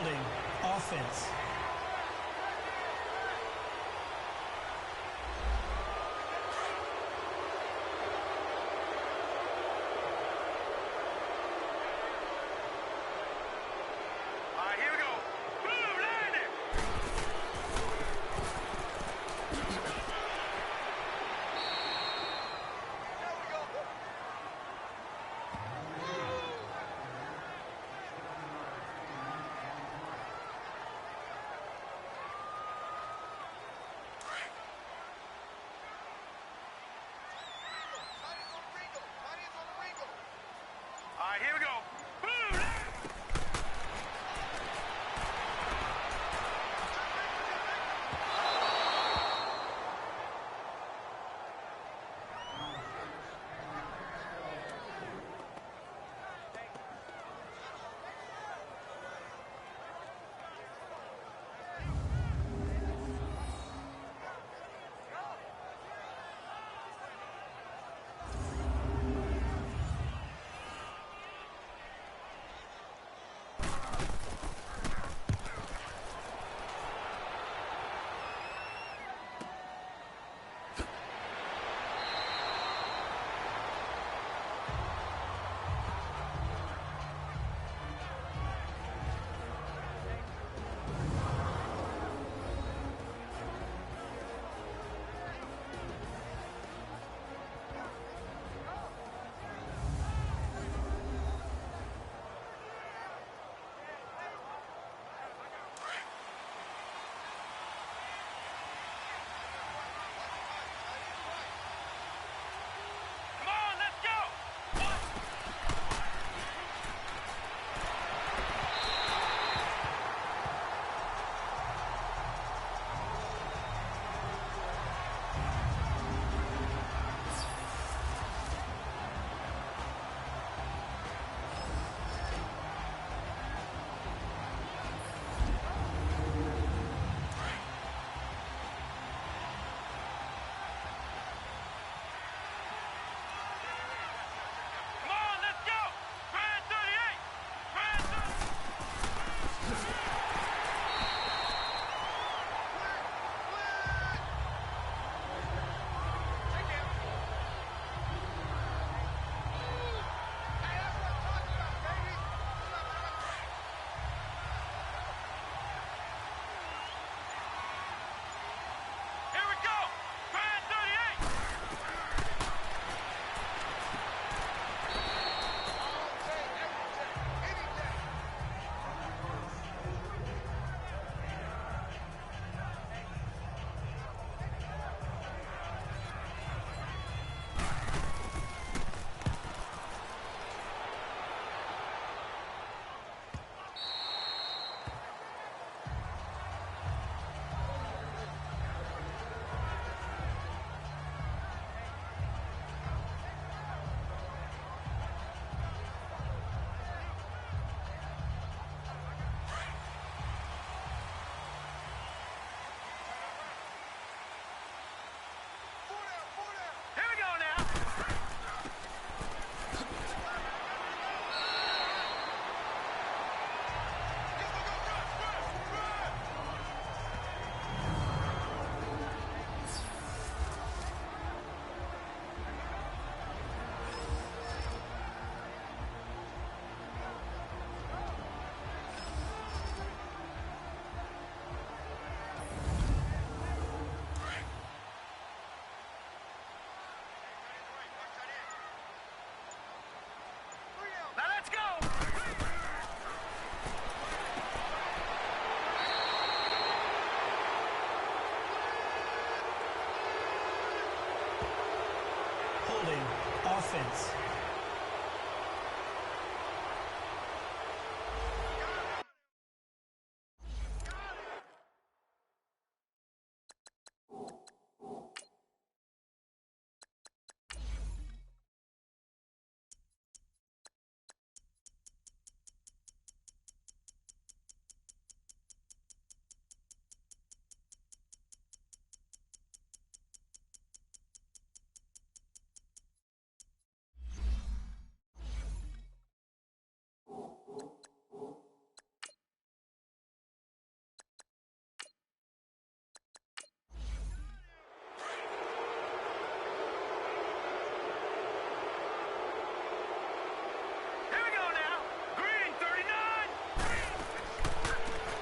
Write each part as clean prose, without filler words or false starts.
holding offense. Here we go.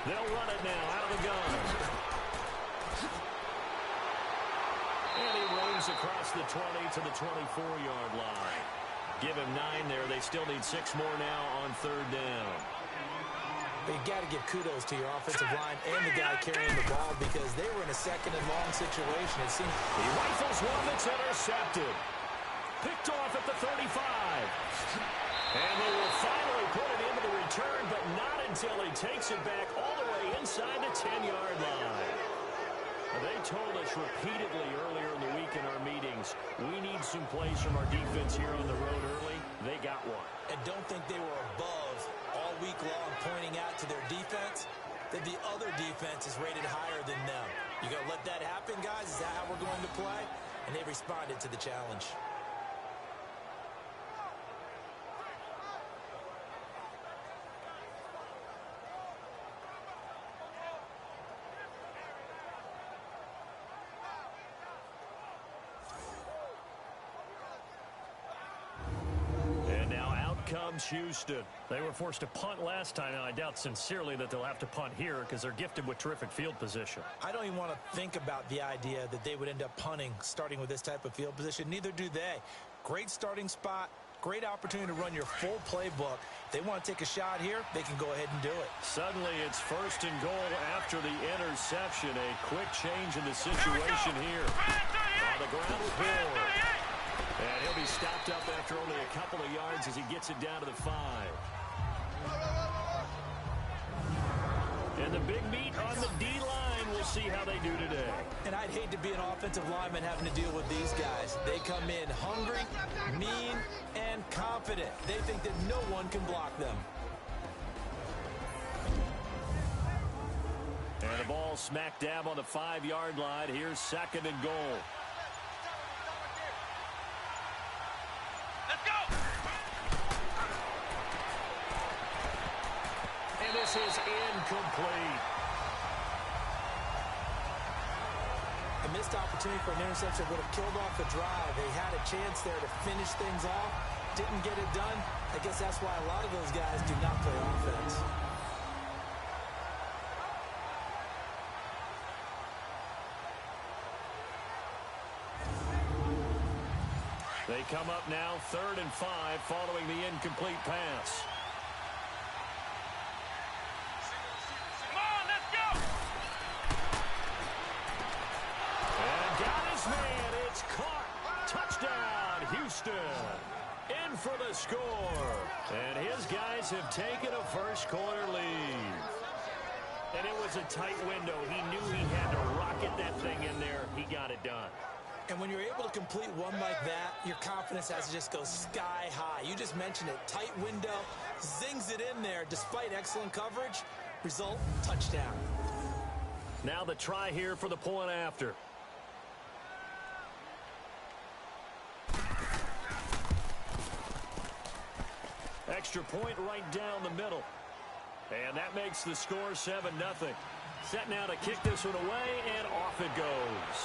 They'll run it now out of the gun. And he roams across the 20 to the 24-yard line. Give him 9 there. They still need 6 more now on 3rd down. But you got to give kudos to your offensive line and the guy carrying the ball because they were in a 2nd and long situation. It seemed he rifles one that's intercepted. Picked off at the 35. And they will finally put it into the return, but not until he takes it back all the way inside the 10-yard line. They told us repeatedly earlier in the week in our meetings, we need some plays from our defense here on the road early. They got one. And don't think they were above all week long pointing out to their defense that the other defense is rated higher than them. You going to let that happen, guys? Is that how we're going to play? And they responded to the challenge. Comes Houston. They were forced to punt last time, and I doubt sincerely that they'll have to punt here because they're gifted with terrific field position. I don't even want to think about the idea that they would end up punting starting with this type of field position. Neither do they. Great starting spot, great opportunity to run your full playbook. If they want to take a shot here, they can go ahead and do it. Suddenly it's 1st and goal after the interception. A quick change in the situation here. On the ground with Hill. And he'll be stopped up after only a couple of yards as he gets it down to the 5. And the big meat on the D-line, we'll see how they do today. And I'd hate to be an offensive lineman having to deal with these guys. They come in hungry, mean, and confident. They think that no one can block them. And the ball smack dab on the 5-yard line. Here's 2nd and goal. This is incomplete. A missed opportunity for an interception would have killed off the drive. They had a chance there to finish things off. Didn't get it done. I guess that's why a lot of those guys do not play offense. They come up now 3rd and 5 following the incomplete pass. In for the score. And his guys have taken a first-quarter lead. And it was a tight window. He knew he had to rocket that thing in there. He got it done. And when you're able to complete one like that, your confidence has to just go sky high. You just mentioned it. Tight window, zings it in there despite excellent coverage. Result, touchdown. Now the try here for the point after. Extra point right down the middle. And that makes the score 7-0. Set now to kick this one away, and off it goes.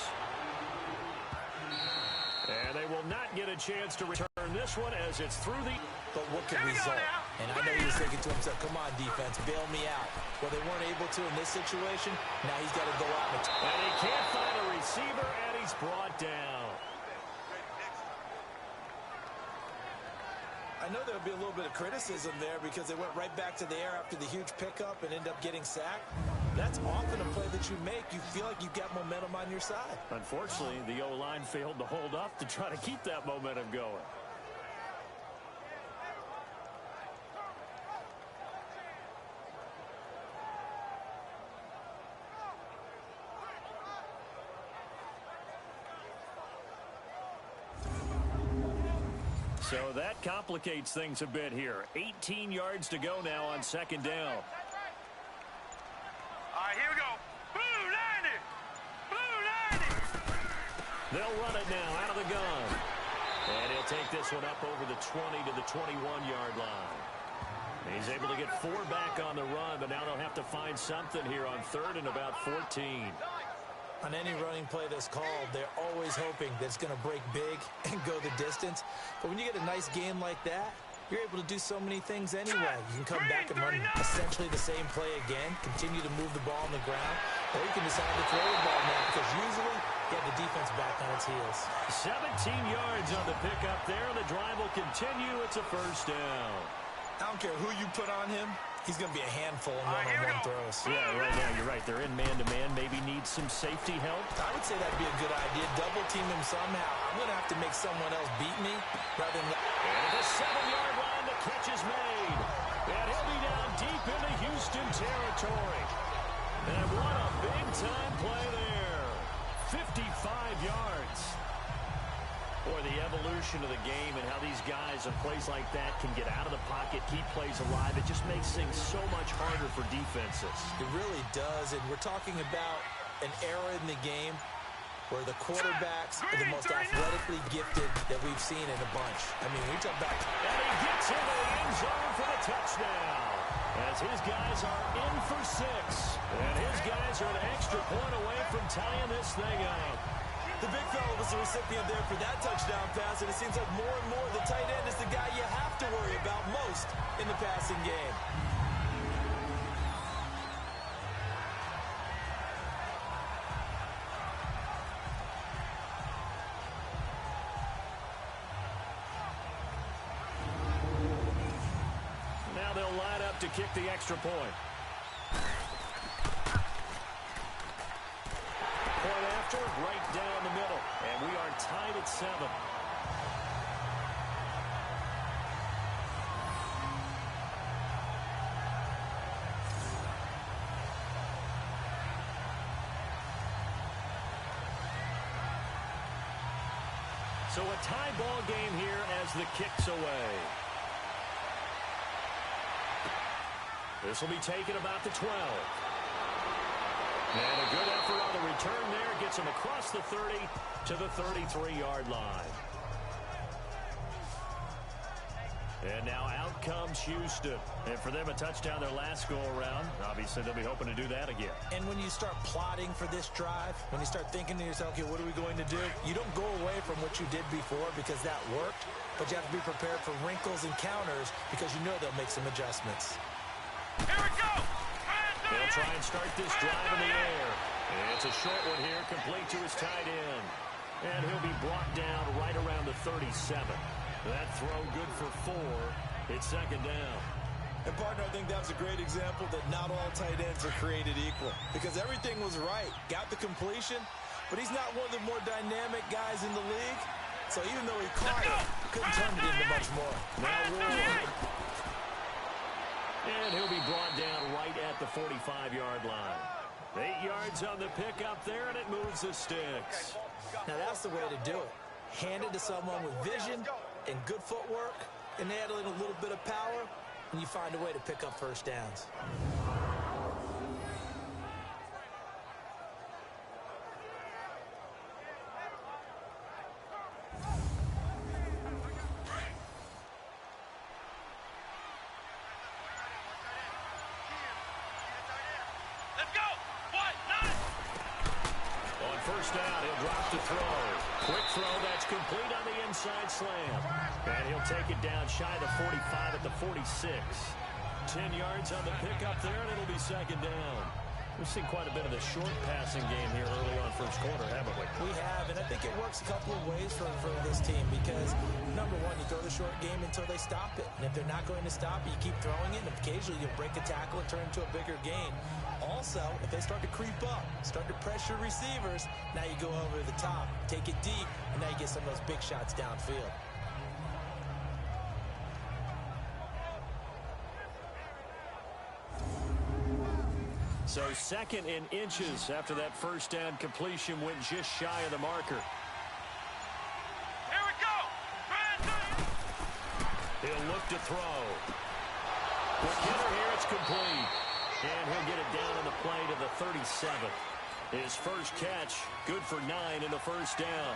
And they will not get a chance to return this one as it's through the... But what could result? And I know he was thinking to himself, come on, defense, bail me out. Well, they weren't able to in this situation. Now he's got to go out. And he can't find a receiver, and he's brought down. I know there'll be a little bit of criticism there because they went right back to the air after the huge pickup and end up getting sacked. That's often a play that you make. You feel like you've got momentum on your side. Unfortunately, the O-line failed to hold up to try to keep that momentum going. So that complicates things a bit here. 18 yards to go now on 2nd down. All right, here we go. Blue 90! Blue 90! They'll run it now out of the gun. And he'll take this one up over the 20 to the 21-yard line. He's able to get 4 back on the run, but now they'll have to find something here on 3rd and about 14. On any running play that's called, they're always hoping that it's going to break big and go the distance. But when you get a nice game like that, you're able to do so many things anyway. You can come back and run essentially the same play again, continue to move the ball on the ground, or you can decide to throw the ball now because usually you have the defense back on its heels. 17 yards on the pickup there. The drive will continue. It's a first down. I don't care who you put on him. He's going to be a handful in one-on-one throws. Yeah, right now you're right. They're in man-to-man. Maybe need some safety help. I would say that'd be a good idea. Double team him somehow. I'm going to have to make someone else beat me rather than... And at the 7-yard line, the catch is made. And he'll be down deep into Houston territory. And what a big-time play there. 55 yards. Boy, the evolution of the game and how these guys in plays like that can get out of the pocket, keep plays alive, it just makes things so much harder for defenses. It really does, and we're talking about an era in the game where the quarterbacks are the most athletically gifted that we've seen in a bunch. I mean, we talk about... And he gets into the end zone for the touchdown. As his guys are in for 6. And his guys are an extra point away from tying this thing up. The big fella was the recipient there for that touchdown pass, and it seems like more and more the tight end is the guy you have to worry about most in the passing game. Now they'll line up to kick the extra point. Point after, right down the middle. And we are tied at 7. So a tie ball game here as the kick's away. This will be taken about the 12. And a good effort on the return there. Gets him across the 30 to the 33-yard line. And now out comes Houston. And for them, a touchdown their last go-around. Obviously, they'll be hoping to do that again. And when you start plotting for this drive, when you start thinking to yourself, okay, what are we going to do? You don't go away from what you did before because that worked. But you have to be prepared for wrinkles and counters because you know they'll make some adjustments. Here we go! They'll try and start this drive in the air. And it's a short one here, complete to his tight end. And he'll be brought down right around the 37. That throw good for 4. It's second down. And, partner, I think that was a great example that not all tight ends are created equal. Because everything was right. Got the completion, but he's not one of the more dynamic guys in the league. So even though he caught it, couldn't turn it into much more. Now Ward. And he'll be brought down right at the 45-yard line. 8 yards on the pickup there, and it moves the sticks. Now that's the way to do it. Hand it to someone with vision and good footwork, and add in a little bit of power, and you find a way to pick up first downs. First down, he'll drop the throw. Quick throw, that's complete on the inside slam. And he'll take it down shy of the 45 at the 46. 10 yards on the pickup there, and it'll be second down. We've seen quite a bit of the short passing game here early on first quarter, haven't we? We have, and I think it works a couple of ways for this team because, number one, you throw the short game until they stop it. And if they're not going to stop it, you keep throwing it, and occasionally you'll break a tackle and turn it into a bigger gain. Also, if they start to creep up, start to pressure receivers, now you go over the top, take it deep, and now you get some of those big shots downfield. So second in inches after that first down completion went just shy of the marker. Here we go! He'll look to throw. Quick hitter here, it's complete. And he'll get it down on the play to the 37th. His first catch, good for 9 in the first down.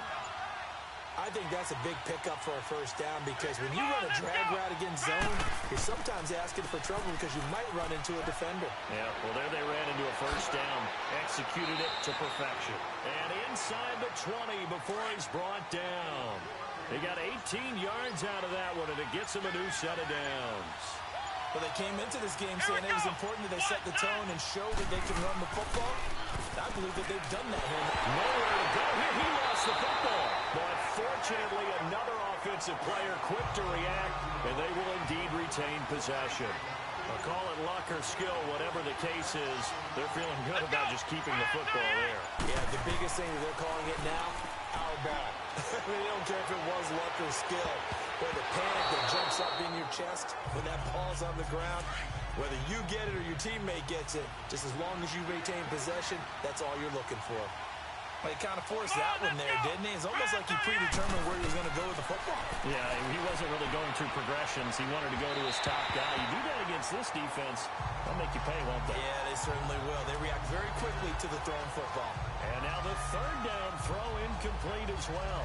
I think that's a big pickup for a first down because when you run a drag route against zone, you're sometimes asking for trouble because you might run into a defender. Yeah, well, there they ran into a first down. Executed it to perfection. And inside the 20 before he's brought down. They got 18 yards out of that one, and it gets them a new set of downs. Well, they came into this game saying it was important that they set the tone and show that they can run the football. I believe that they've done that here. Nowhere to go here. He lost the football. But fortunately, another offensive player quick to react, and they will indeed retain possession. I'll call it luck or skill, whatever the case is. They're feeling good about just keeping the football there. Yeah, the biggest thing that they're calling it now, our ball. I mean, they don't care if it was luck or skill, or the panic that jumps up in your chest when that ball's on the ground. Whether you get it or your teammate gets it, just as long as you retain possession, that's all you're looking for. Well, he kind of forced that one there, didn't he? It's almost like he predetermined where he was going to go with the football. Yeah, he wasn't really going through progressions. He wanted to go to his top guy. You do that against this defense, they'll make you pay, won't they? Yeah, they certainly will. They react very quickly to the thrown football. And now the third down throw incomplete as well.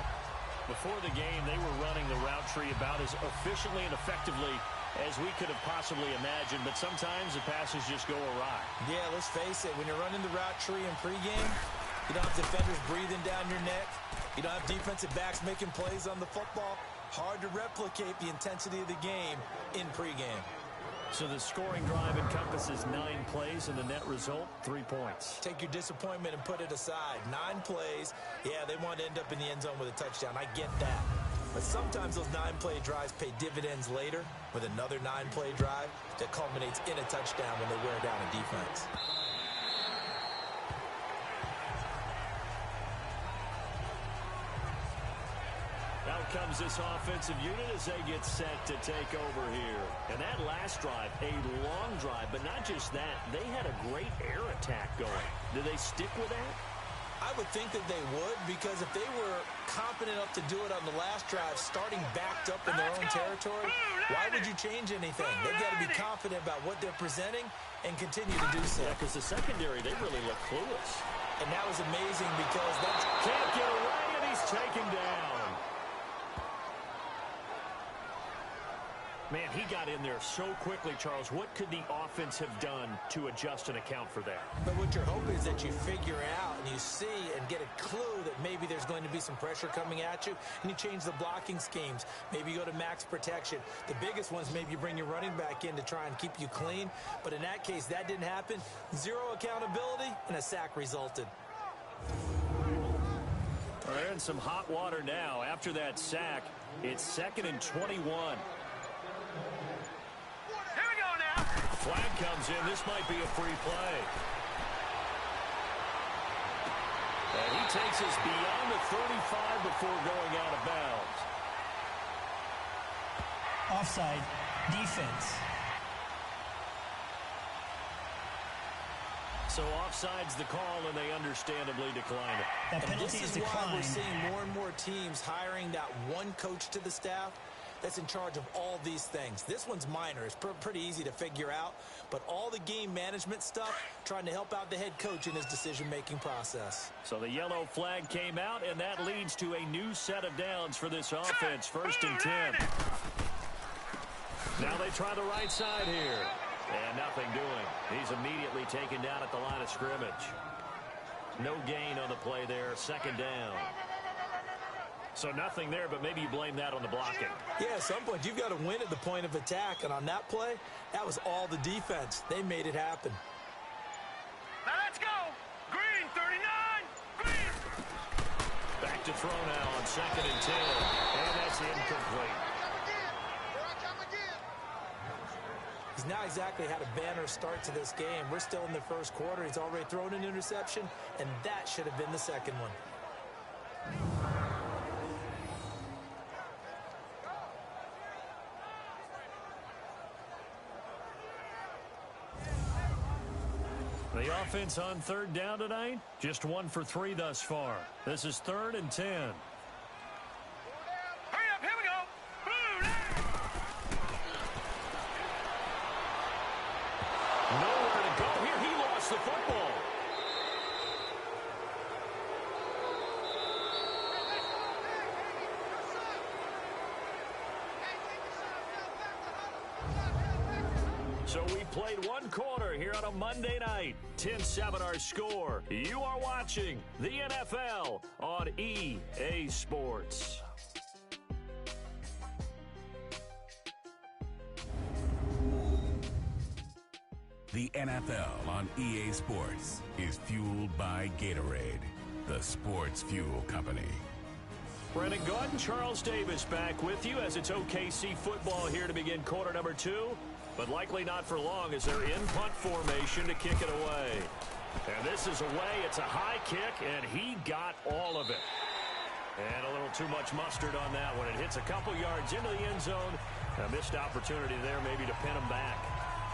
Before the game, they were running the route tree about as efficiently and effectively as we could have possibly imagined, but sometimes the passes just go awry. Yeah, let's face it, when you're running the route tree in pregame, you don't have defenders breathing down your neck. You don't have defensive backs making plays on the football. Hard to replicate the intensity of the game in pregame. So the scoring drive encompasses 9 plays, and the net result, 3 points. Take your disappointment and put it aside. 9 plays. Yeah, they want to end up in the end zone with a touchdown. I get that. But sometimes those 9-play drives pay dividends later with another 9-play drive that culminates in a touchdown when they wear down a defense. Out comes this offensive unit as they get set to take over here. And that last drive, a long drive, but not just that. They had a great air attack going. Do they stick with that? I would think that they would, because if they were confident enough to do it on the last drive, starting backed up in their own territory, why would you change anything? They've got to be confident about what they're presenting and continue to do so. Yeah, because the secondary, they really look clueless. And that was amazing because that's... Can't get away, and he's taken down. Man, he got in there so quickly, Charles. What could the offense have done to adjust and account for that? But what you're hoping is that you figure out and you see and get a clue that maybe there's going to be some pressure coming at you, and you change the blocking schemes. Maybe you go to max protection. The biggest ones, maybe you bring your running back in to try and keep you clean. But in that case, that didn't happen. Zero accountability, and a sack resulted. They're in some hot water now. After that sack, it's 2nd and 21. Flag comes in. This might be a free play. And he takes us beyond the 35 before going out of bounds. Offside, defense. So offside's the call, and they understandably decline it. That penalty is why we're seeing more and more teams hiring that one coach to the staff that's in charge of all these things. This one's minor. It's pretty easy to figure out. But all the game management stuff, trying to help out the head coach in his decision-making process. So the yellow flag came out, and that leads to a new set of downs for this offense. 1st and 10. Now they try the right side here. And nothing doing. He's immediately taken down at the line of scrimmage. No gain on the play there. 2nd down. So nothing there, but maybe you blame that on the blocking. Yeah, at some point, you've got to win at the point of attack. And on that play, that was all the defense. They made it happen. Now let's go. Green, 39. Green. Back to throw now on 2nd and 10. And that's incomplete. He's not exactly had a banner start to this game. We're still in the first quarter. He's already thrown an interception, and that should have been the second one. The offense on 3rd down tonight, just 1 for 3 thus far. This is 3rd and 10. Hurry up, here we go. Blue line. Nowhere to go here. He lost the football. So we played 1 quarter here on a Monday night. 10-7 our score. You are watching the NFL on EA Sports. The NFL on EA Sports is fueled by Gatorade, the sports fuel company. Brennan Gaudin, Charles Davis back with you as it's OKC football here to begin quarter number 2. But likely not for long as they're in punt formation to kick it away. And this is away. It's a high kick, and he got all of it. And a little too much mustard on that one. It hits a couple yards into the end zone. A missed opportunity there maybe to pin him back.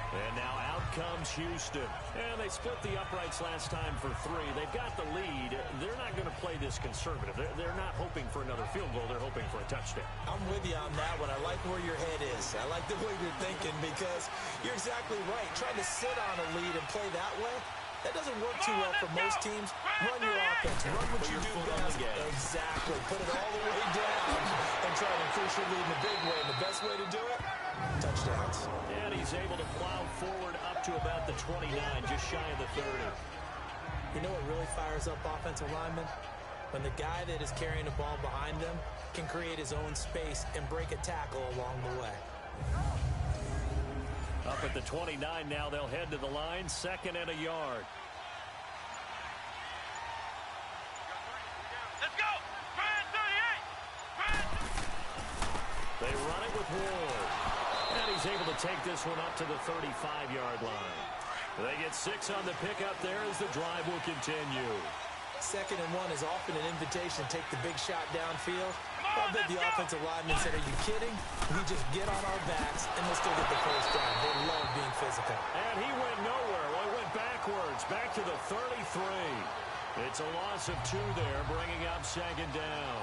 And now out comes Houston. And they split the uprights last time for 3. They've got the lead. They're not going to play this conservative. They're not hoping for another field goal. They're hoping for a touchdown. I'm with you on that one. I like where your head is. I like the way you're thinking because you're exactly right. Trying to sit on a lead and play that way, that doesn't work too well for most teams. Run your offense. Run what you do best. Exactly. Put it all the way down and try to increase your lead in a big way. And the best way to do it, touchdowns. And he's able to plow forward up to about the 29, just shy of the 30. You know what really fires up offensive linemen? When the guy that is carrying the ball behind them can create his own space and break a tackle along the way. Up at the 29 now, they'll head to the line, 2nd and a yard. Let's go! 38! They run it with Ward. And he's able to take this one up to the 35-yard line. They get 6 on the pickup there as the drive will continue. 2nd and 1 is often an invitation to take the big shot downfield. I bet the offensive lineman said, are you kidding? We just get on our backs and we'll still get the first down. They love being physical. And he went nowhere. Well, he went backwards, back to the 33. It's a loss of 2 there, bringing up 2nd down.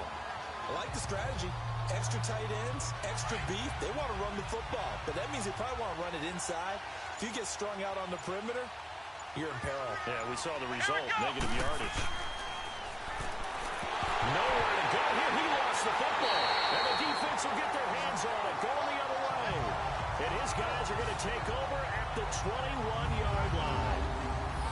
I like the strategy. Extra tight ends, extra beef. They want to run the football, but that means they probably want to run it inside. If you get strung out on the perimeter, you're in peril. Yeah, we saw the result, negative yardage. Nowhere to go here. He lost the football. And the defense will get their hands on it, going the other way. And his guys are going to take over at the 21-yard line.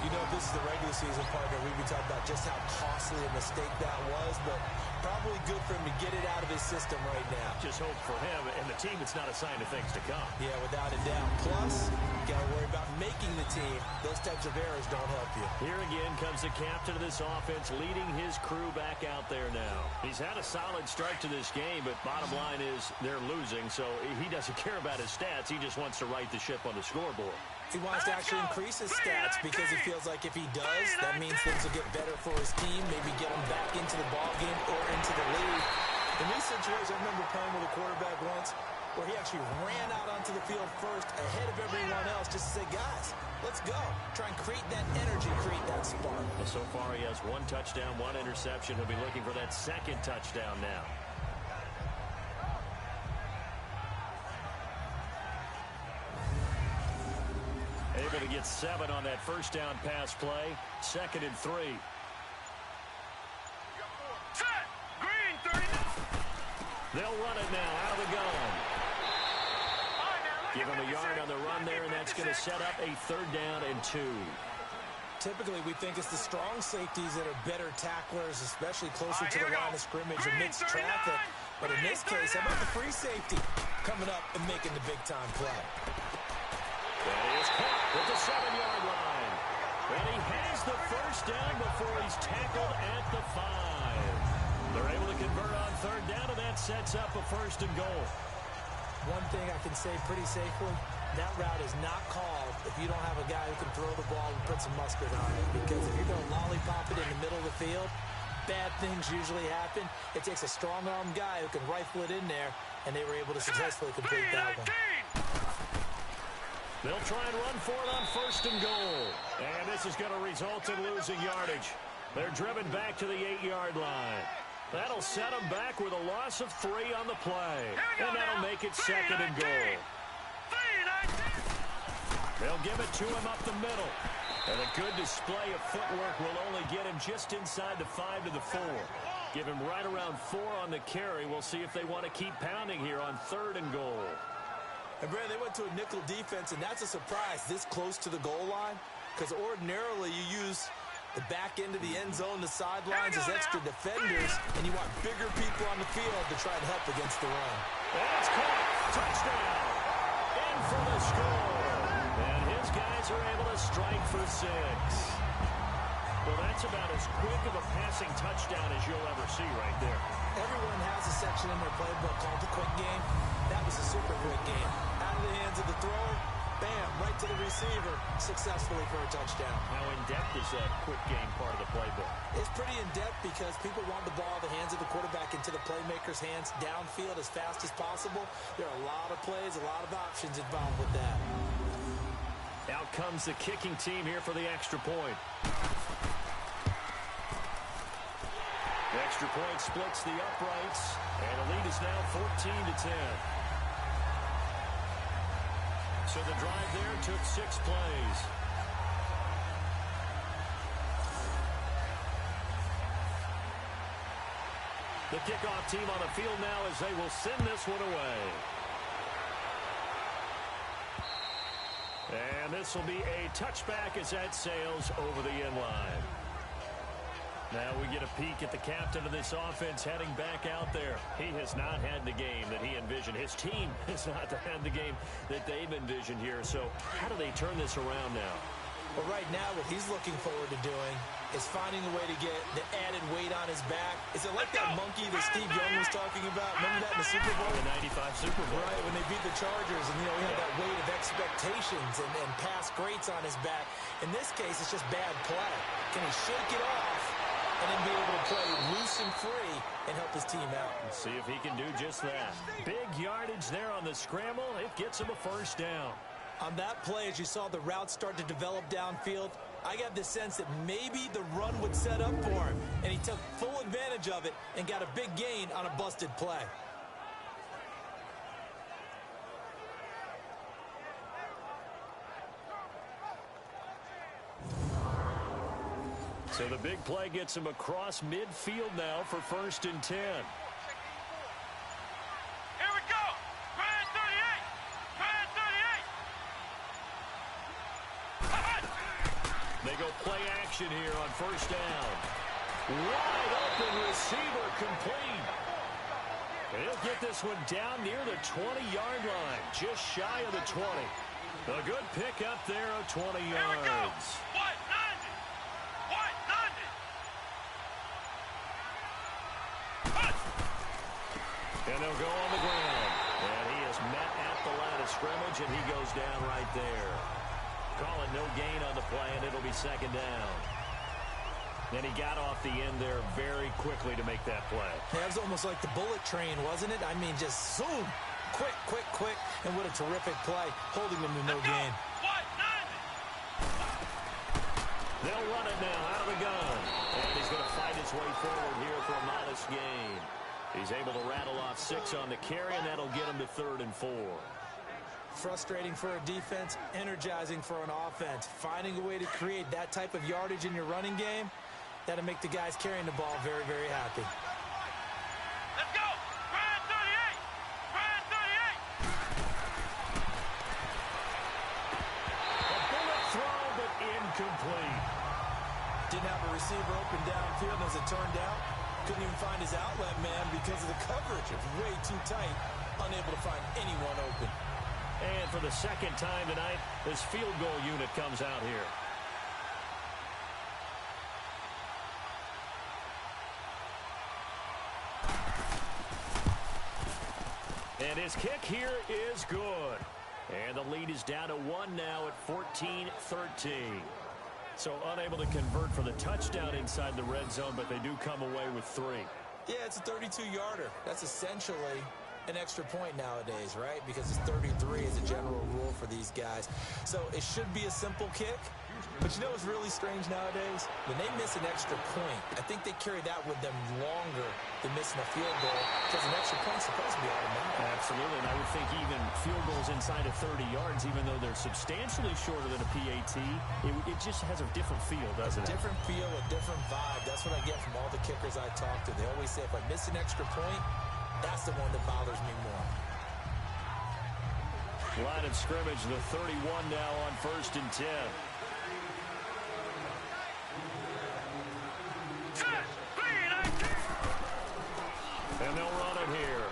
You know, if this is the regular season partner, we'd be talking about just how costly a mistake that was, but probably good for him to get it out of his system right now. Just hope for him and the team it's not a sign of things to come. Yeah, without a doubt. Plus, you got to worry about making the team. Those types of errors don't help you. Here again comes the captain of this offense leading his crew back out there now. He's had a solid start to this game, but bottom line is they're losing, so he doesn't care about his stats. He just wants to right the ship on the scoreboard. He wants to actually increase his stats because he feels like if he does, that means things will get better for his team, maybe get him back into the ball game or into the lead. In these situations, I remember playing with a quarterback once where he actually ran out onto the field first ahead of everyone else just to say, guys, let's go. Try and create that energy, create that spark. Well, so far he has 1 touchdown, 1 interception. He'll be looking for that 2nd touchdown now. Able to get 7 on that first down pass play. 2nd and 3. Set! Green, 30. They'll run it now out of the gun. Give him a yard on the run there, and that's going to set up a 3rd down and 2. Typically, we think it's the strong safeties that are better tacklers, especially closer to the line of scrimmage amidst traffic. But in this case, how about the free safety coming up and making the big-time play? That is caught at the 7-yard line. And he has the first down before he's tackled at the 5. They're able to convert on 3rd down, and that sets up a 1st and goal. One thing I can say pretty safely, that route is not called if you don't have a guy who can throw the ball and put some mustard on it. Because if you're going to lollipop it in the middle of the field, bad things usually happen. It takes a strong-arm guy who can rifle it in there, and they were able to successfully complete that one. They'll try and run for it on 1st and goal. And this is going to result in losing yardage. They're driven back to the 8-yard line. That'll set them back with a loss of 3 on the play. And that'll make it 2nd and goal. They'll give it to him up the middle. And a good display of footwork will only get him just inside the 5 to the 4. Give him right around 4 on the carry. We'll see if they want to keep pounding here on 3rd and goal. And, Brad, they went to a nickel defense, and that's a surprise this close to the goal line. Because ordinarily you use the back end of the end zone, the sidelines as extra defenders, and you want bigger people on the field to try and help against the run. That's caught. Touchdown. In for the score. And his guys Bisons are able to strike for 6. Well, that's about as quick of a passing touchdown as you'll ever see right there. Everyone has a section in their playbook called the quick game. That was a super quick game. Out of the hands of the thrower, bam, right to the receiver, successfully for a touchdown. How in-depth is that quick game part of the playbook? It's pretty in-depth because people want the ball in the hands of the quarterback into the playmaker's hands downfield as fast as possible. There are a lot of plays, a lot of options involved with that. Out comes the kicking team here for the extra point. The extra point splits the uprights, and the lead is now 14-10. So the drive there took 6 plays. The kickoff team on the field now as they will send this one away. And this will be a touchback as that sails over the end line. Now we get a peek at the captain of this offense heading back out there. He has not had the game that he envisioned. His team has not had the game that they've envisioned here. So how do they turn this around now? Well, right now what he's looking forward to doing is finding a way to get the added weight on his back. Is it like that monkey that Steve Young was talking about? Remember that in the Super Bowl? The 95 Super Bowl. Right, when they beat the Chargers, and, he had that weight of expectations and past greats on his back. In this case, it's just bad play. Can he shake it off and then be able to play loose and free and help his team out? Let's see if he can do just that. Big yardage there on the scramble. It gets him a first down. On that play, as you saw the route start to develop downfield, I got the sense that maybe the run would set up for him, and he took full advantage of it and got a big gain on a busted play. So the big play gets him across midfield now for 1st and 10. Here we go. Grand 38. Grand 38. They go play action here on 1st down. Wide open receiver complete. He'll get this one down near the 20-yard line, just shy of the 20. A good pick up there of 20 Here we go. yards. White 90. White 90. And they'll go on the ground. And he is met at the line of scrimmage, and he goes down right there. Call it no gain on the play, and it'll be 2nd down. And he got off the end there very quickly to make that play. Yeah, it was almost like the bullet train, wasn't it? I mean, just zoom. Quick, quick, quick. And what a terrific play, holding them to no gain. White 90. They'll run it now out of the gun. And he's going to fight his way forward here for a modest gain. He's able to rattle off 6 on the carry, and that'll get him to 3rd and 4. Frustrating for a defense, energizing for an offense. Finding a way to create that type of yardage in your running game, that'll make the guys carrying the ball very, very happy. Let's go. Grand 38. Grand 38. A bullet throw, but incomplete. Didn't have a receiver open downfield, as it turned out. Couldn't even find his outlet man because of the coverage. It was way too tight, unable to find anyone open. And for the 2nd time tonight, this field goal unit comes out here. And his kick here is good. And the lead is down to 1 now at 14-13. So unable to convert for the touchdown inside the red zone, but they do come away with 3. Yeah, it's a 32-yarder. That's essentially an extra point nowadays, right? Because it's 33 as a general rule for these guys. So it should be a simple kick. But you know what's really strange nowadays? When they miss an extra point, I think they carry that with them longer than missing a field goal, because an extra point's supposed to be automatic. Absolutely, and I would think even field goals inside of 30 yards, even though they're substantially shorter than a PAT, it just has a different feel, doesn't it? Different feel, a different vibe. That's what I get from all the kickers I talk to. They always say, if I miss an extra point, that's the one that bothers me more. Line of scrimmage, the 31 now on 1st and 10. And they'll run it here.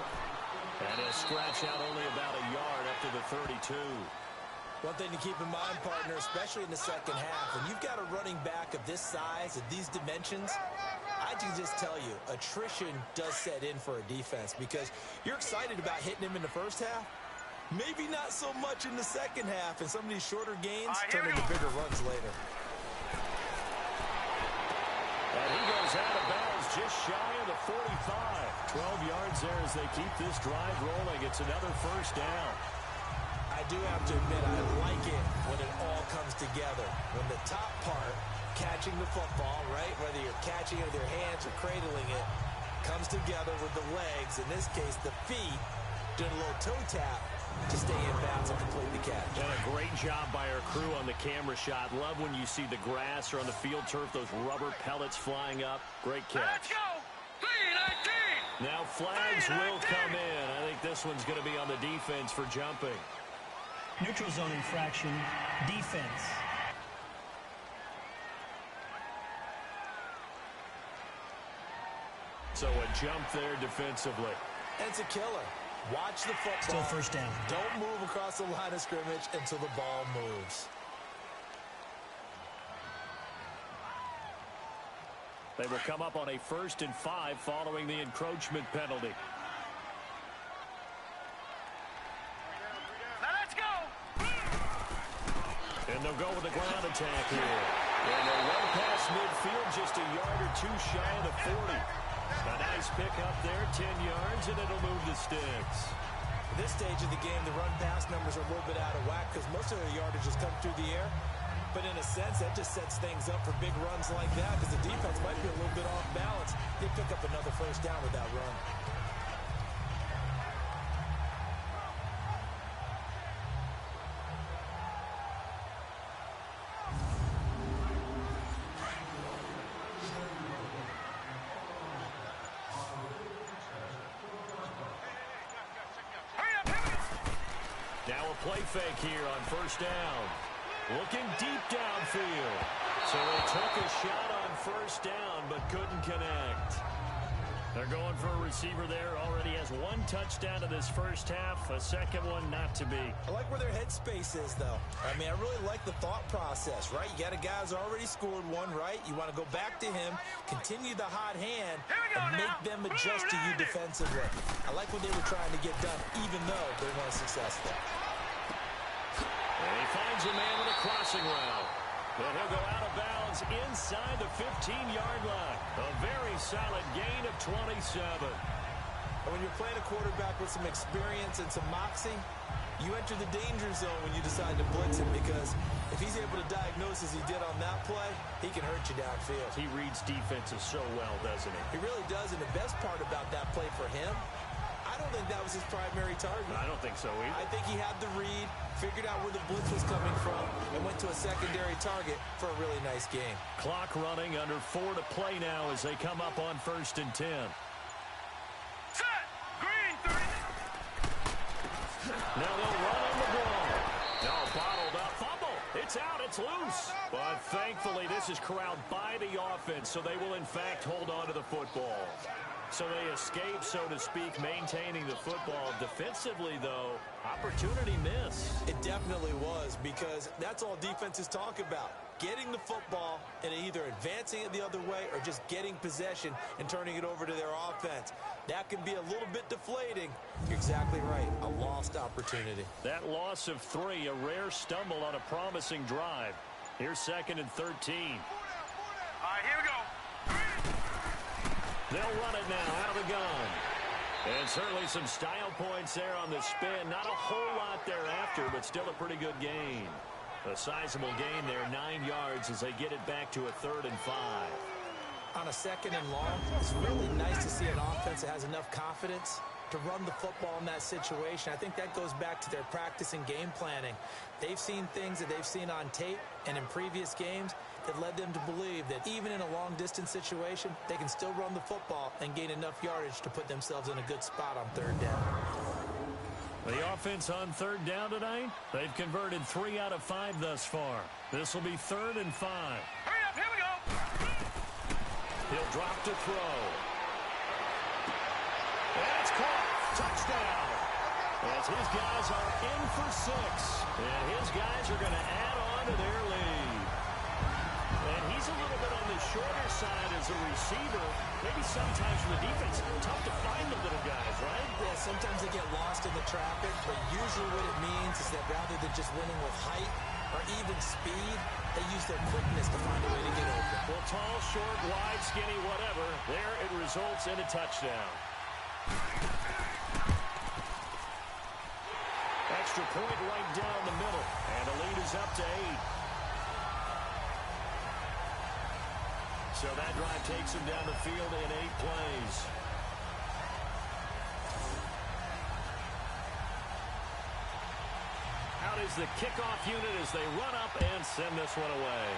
And he'll scratch out only about a yard up to the 32. One thing to keep in mind, partner, especially in the second half, when you've got a running back of this size, of these dimensions, I can just tell you, attrition does set in for a defense because you're excited about hitting him in the first half. Maybe not so much in the second half, and some of these shorter gains turn into bigger runs later. And he goes out of bounds just shy of the 45. 12 yards there as they keep this drive rolling. It's another first down. I do have to admit, I like it when it all comes together. When the top part, catching the football, right, whether you're catching it with your hands or cradling it, comes together with the legs, in this case the feet, doing a little toe tap to stay in bounds and complete the catch. And a great job by our crew on the camera shot. Love when you see the grass or on the field turf, those rubber pellets flying up. Great catch. Let's go. 3-19. Now flags will come in. I think this one's going to be on the defense for jumping. Neutral zone infraction, defense. So a jump there defensively. And it's a killer. Watch the football. Still first down. Don't move across the line of scrimmage until the ball moves. They will come up on a 1st and 5 following the encroachment penalty. Now let's go. And they'll go with the ground attack here. And they'll run past midfield just a yard or two shy of the 40. A nice pick up there, 10 yards, and it'll move the sticks. At this stage of the game, the run-pass numbers are a little bit out of whack because most of their yardage has come through the air. But in a sense, that just sets things up for big runs like that because the defense might be a little bit off balance. They pick up another first down with that run. Now a play fake here on first down. Looking deep downfield. So they took a shot on first down but couldn't connect. They're going for a receiver there. Already has one touchdown in this first half. A second one not to be. I like where their headspace is, though. I mean, I really like the thought process, right? You got a guy who's already scored one, right? You want to go back to him, continue the hot hand, and make them adjust to you defensively. I like what they were trying to get done, even though they weren't successful. And he finds a man with a crossing route. And he'll go out of bounds inside the 15-yard line. A very solid gain of 27. And when you're playing a quarterback with some experience and some moxie, you enter the danger zone when you decide to blitz him because if he's able to diagnose as he did on that play, he can hurt you downfield. He reads defenses so well, doesn't he? He really does, and the best part about that play for him, I don't think that was his primary target. I don't think so either. I think he had the read, figured out where the blitz was coming from, and went to a secondary target for a really nice game. Clock running, under 4 to play now as they come up on 1st and 10. Set. Green 30. Now they'll run on the ball. No, bottled up. Fumble. It's out. It's loose. But thankfully, this is corralled by the offense, so they will, in fact, hold on to the football. So they escape, so to speak, maintaining the football. Defensively, though, opportunity miss. It definitely was because that's all defenses talk about. Getting the football and either advancing it the other way or just getting possession and turning it over to their offense. That can be a little bit deflating. You're exactly right. A lost opportunity. That loss of 3, a rare stumble on a promising drive. Here's 2nd and 13. All right, here we go. They'll run it now out of the gun. And certainly some style points there on the spin. Not a whole lot thereafter, but still a pretty good gain. A sizable gain there, 9 yards as they get it back to a 3rd and 5. On a 2nd and long, it's really nice to see an offense that has enough confidence to run the football in that situation. I think that goes back to their practice and game planning. They've seen things that they've seen on tape and in previous games that led them to believe that even in a long-distance situation, they can still run the football and gain enough yardage to put themselves in a good spot on 3rd down. The offense on 3rd down tonight, they've converted 3 out of 5 thus far. This will be 3rd and 5. Hurry up, here we go. He'll drop to throw. And it's caught. Touchdown. as his guys are in for 6. And his guys are going to add on to their lead. And he's a little bit on the shorter side as a receiver. Maybe sometimes for the defense, tough to find the little guys, right? Yeah, sometimes they get lost in the traffic, but usually what it means is that rather than just winning with height or even speed, they use their quickness to find a way to get open. Well, tall, short, wide, skinny, whatever. There it results in a touchdown. Extra point right down the middle, and the lead is up to 8. So that drive takes him down the field in 8 plays. Out is the kickoff unit as they run up and send this one away.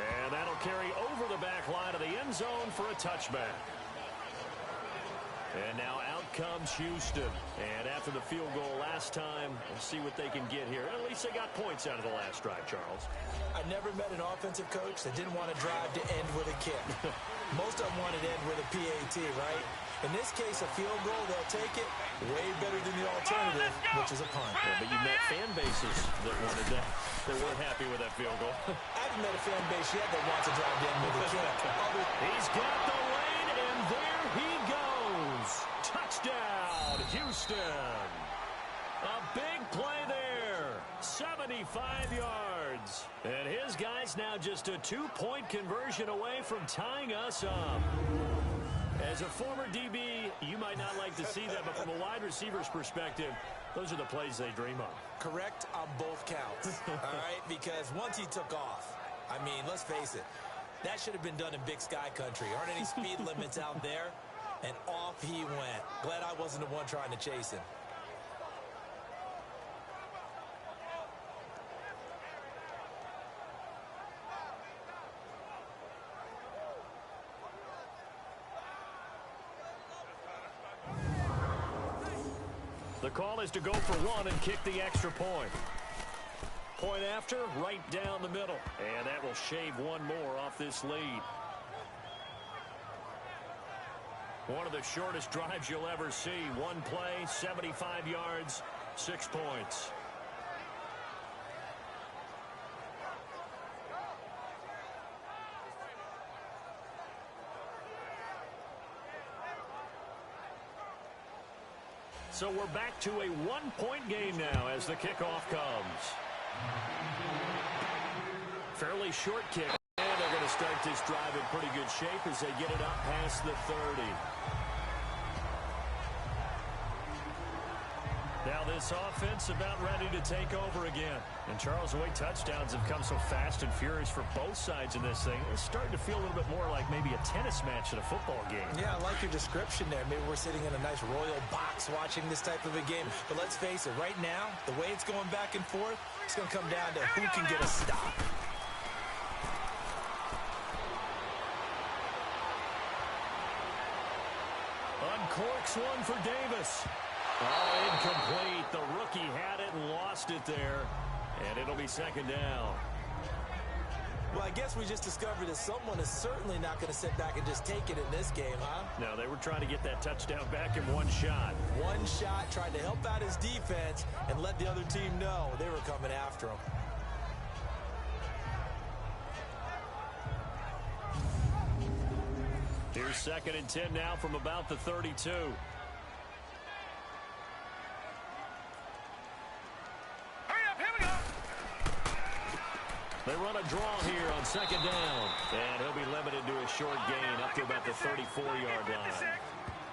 And that'll carry over the back line of the end zone for a touchback. And now out comes Houston. And after the field goal last time, we'll see what they can get here. At least they got points out of the last drive, Charles. I never met an offensive coach that didn't want to drive to end with a kick. Most of them wanted to end with a PAT, right? In this case, a field goal, they'll take it way better than the alternative, which is a punt. Yeah, but you met fan bases that wanted that. They weren't happy with that field goal. I haven't met a fan base yet that wants to drive to end with a kick. He's got the lane, and there he goes. Touchdown, Houston. A big play there. 75 yards. And his guys now just a 2-point conversion away from tying us up. As a former DB, you might not like to see that, but from a wide receiver's perspective, those are the plays they dream of. Correct on both counts, all right? Because once he took off, I mean, let's face it, that should have been done in Big Sky country. Aren't any speed limits out there? And off he went. Glad I wasn't the one trying to chase him. The call is to go for 1 and kick the extra point. Point after, right down the middle. And that will shave 1 more off this lead. One of the shortest drives you'll ever see. 1 play, 75 yards, 6 points. So we're back to a 1-point game now as the kickoff comes. Fairly short kick. And they're going to start this drive in pretty good shape as they get it up past the 30. Now this offense about ready to take over again. And Charles, the way touchdowns have come so fast and furious for both sides in this thing, it's starting to feel a little bit more like maybe a tennis match at a football game. Yeah, I like your description there. Maybe we're sitting in a nice royal box watching this type of a game. But let's face it, right now, the way it's going back and forth, it's going to come down to who can get a stop. Uncorks one for Davis. Oh, incomplete. The rookie had it and lost it there. And it'll be second down. Well, I guess we just discovered that someone is certainly not going to sit back and just take it in this game, huh? No, they were trying to get that touchdown back in 1 shot. 1 shot, tried to help out his defense and let the other team know they were coming after him. Here's 2nd and 10 now from about the 32. They run a draw here on 2nd down. And he'll be limited to a short gain up to about the 34-yard line.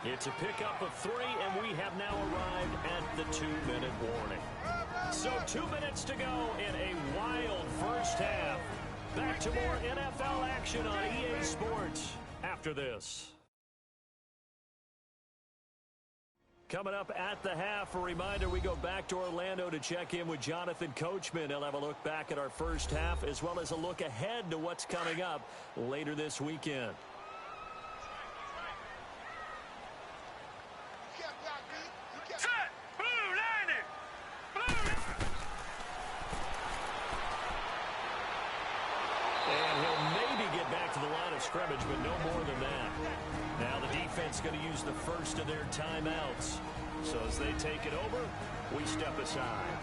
It's a pickup of 3, and we have now arrived at the 2-minute warning. So 2 minutes to go in a wild first half. Back to more NFL action on EA Sports after this. Coming up at the half, a reminder, we go back to Orlando to check in with Jonathan Coachman. He'll have a look back at our first half as well as a look ahead to what's coming up later this weekend. Set! Blue, line it! Blue! And he'll maybe get back to the line of scrimmage, but no more than that. Now the defense going to use the first of their timeouts. So as they take it over, we step aside.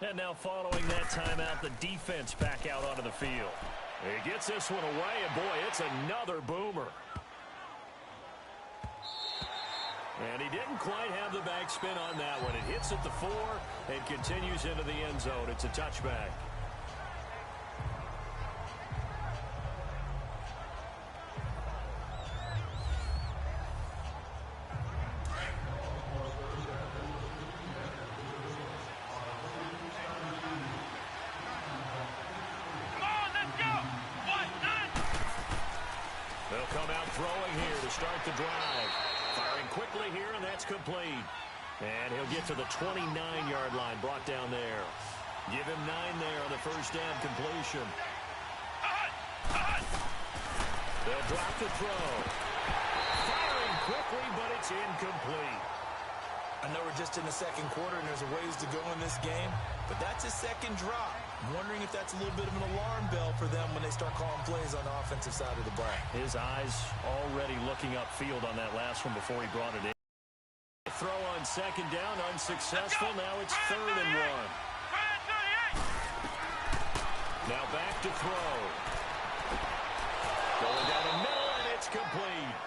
And now following that timeout, the defense back out onto the field. He gets this one away, and boy, it's another boomer. And he didn't quite have the backspin on that one. It hits at the 4 and continues into the end zone. It's a touchback. They'll come out throwing here to start the drive. Firing quickly here, and that's complete. And he'll get to the 29-yard line, brought down there. Give him 9 there on the first down completion. They'll drop the throw. Firing quickly, but it's incomplete. I know we're just in the second quarter and there's a ways to go in this game, but that's his second drop. I'm wondering if that's a little bit of an alarm bell for them when they start calling plays on the offensive side of the ball. His eyes already looking upfield on that last one before he brought it in. Throw on second down, unsuccessful. Now it's 3rd and 1. Now back to throw. Going down the middle, and it's complete.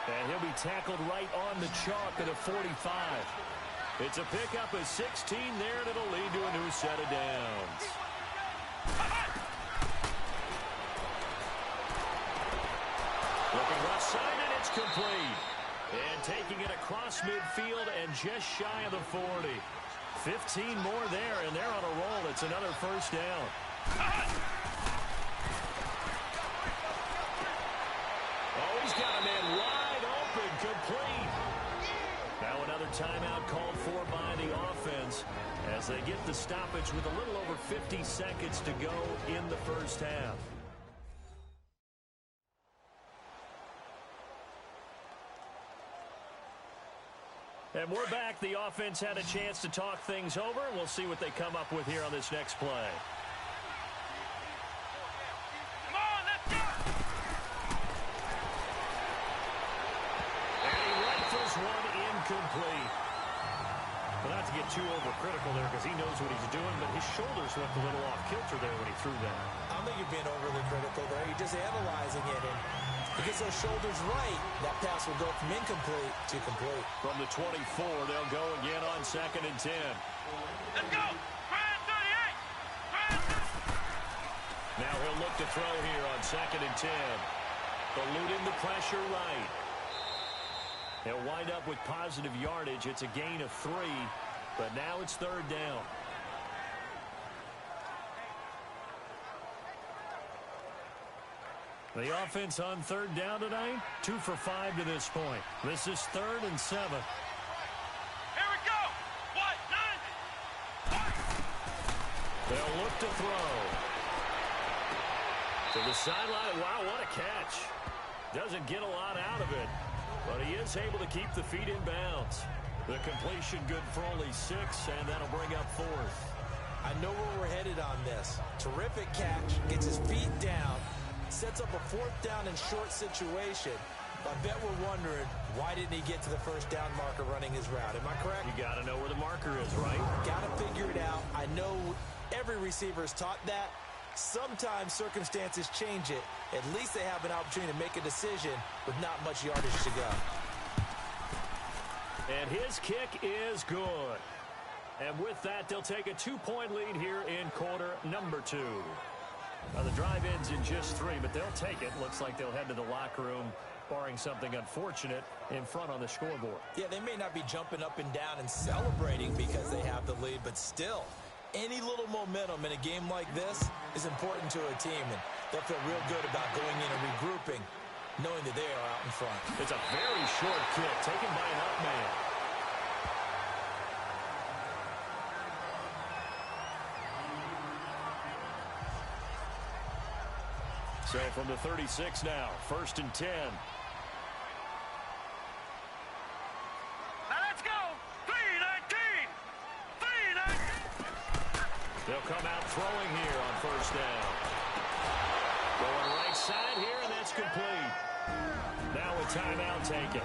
And he'll be tackled right on the chalk at a 45. It's a pickup of 16 there, and it'll lead to a new set of downs. Looking left side, and it's complete. And taking it across midfield and just shy of the 40. 15 more there, and they're on a roll. It's another first down. Oh, he's got a man wide open, complete. Now another timeout called for by the offense as they get the stoppage with a little over 50 seconds to go in the first half. And we're back. The offense had a chance to talk things over, and we'll see what they come up with here on this next play. Come on, let's go! And he rifles one incomplete. Well, not to get too overcritical there because he knows what he's doing, but his shoulders looked a little off kilter there when he threw that. I don't think you're being overly critical there. You're just analyzing it, and if he gets those shoulders right, that pass will go from incomplete to complete. From the 24, they'll go again on 2nd and 10. Let's go! 38! Now he'll look to throw here on 2nd and 10. Eluding the pressure right. He'll wind up with positive yardage. It's a gain of 3, but now it's 3rd down. The offense on 3rd down tonight, 2 for 5 to this point. This is 3rd and 7. Here we go! What? 9! They'll look to throw. To the sideline. Wow, what a catch. Doesn't get a lot out of it, but he is able to keep the feet in bounds. The completion good for only 6, and that'll bring up 4th. I know where we're headed on this. Terrific catch, gets his feet down, sets up a 4th down and short situation. I bet we're wondering, why didn't he get to the first down marker running his route? Am I correct? You got to know where the marker is, right? Got to figure it out. I know every receiver is taught that. Sometimes circumstances change it. At least they have an opportunity to make a decision with not much yardage to go. And his kick is good. And with that, they'll take a 2-point lead here in quarter number 2. Now, the drive ends in just 3, but they'll take it. Looks like they'll head to the locker room, barring something unfortunate, in front on the scoreboard. Yeah, they may not be jumping up and down and celebrating because they have the lead, but still, any little momentum in a game like this is important to a team, and they'll feel real good about going in and regrouping, knowing that they are out in front. It's a very short kick, taken by an up man. So from the 36 now, 1st and 10. Now let's go! 3:19! 3:19! timeout taken.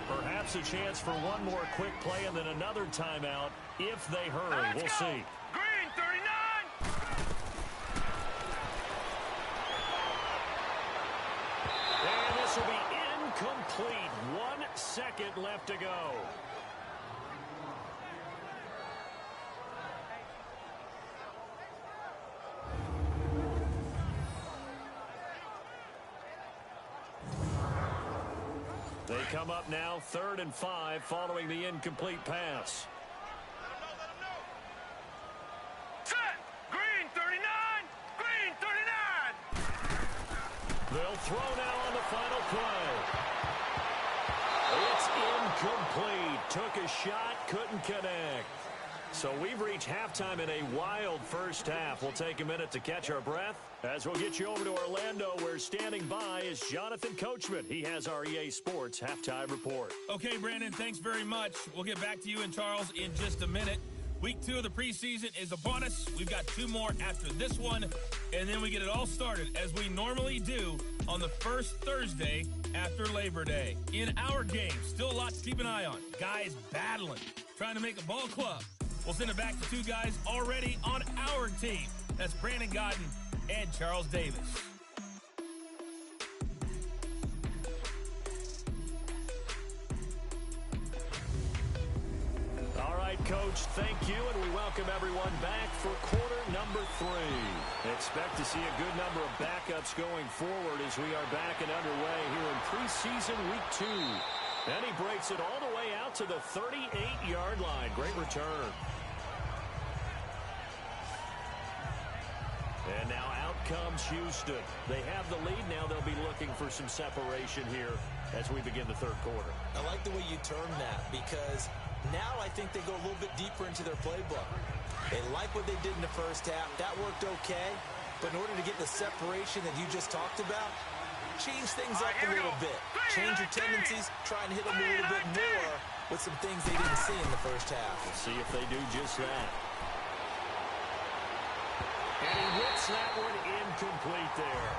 Perhaps a chance for one more quick play and then another timeout if they hurry. We'll see. Green 39. And this will be incomplete. 1 second left to go. They come up now 3rd and 5 following the incomplete pass. Set. Green 39. Green 39. They'll throw now on the final play. It's incomplete. Took a shot, couldn't connect. So we've reached halftime in a wild first half. We'll take a minute to catch our breath as we'll get you over to Orlando, where standing by is Jonathan Coachman. He has our EA Sports Halftime Report. Okay, Brandon, thanks very much. We'll get back to you and Charles in just a minute. Week 2 of the preseason is upon us. We've got 2 more after this one, and then we get it all started, as we normally do, on the first Thursday after Labor Day. In our game, still a lot to keep an eye on. Guys battling, trying to make a ball club. We'll send it back to 2 guys already on our team. That's Brandon Godden and Charles Davis. All right, Coach, thank you, and we welcome everyone back for quarter number 3. Expect to see a good number of backups going forward as we are back and underway here in preseason week 2. And he breaks it all the way out to the 38-yard line. Great return. And now out comes Houston. They have the lead. Now they'll be looking for some separation here as we begin the 3rd quarter. I like the way you term that, because now I think they go a little bit deeper into their playbook. They like what they did in the first half. That worked okay. But in order to get the separation that you just talked about, change things up a little bit. Change your tendencies. Try and hit them a little bit more with some things they didn't see in the first half. We'll see if they do just that. And he whips that one incomplete there.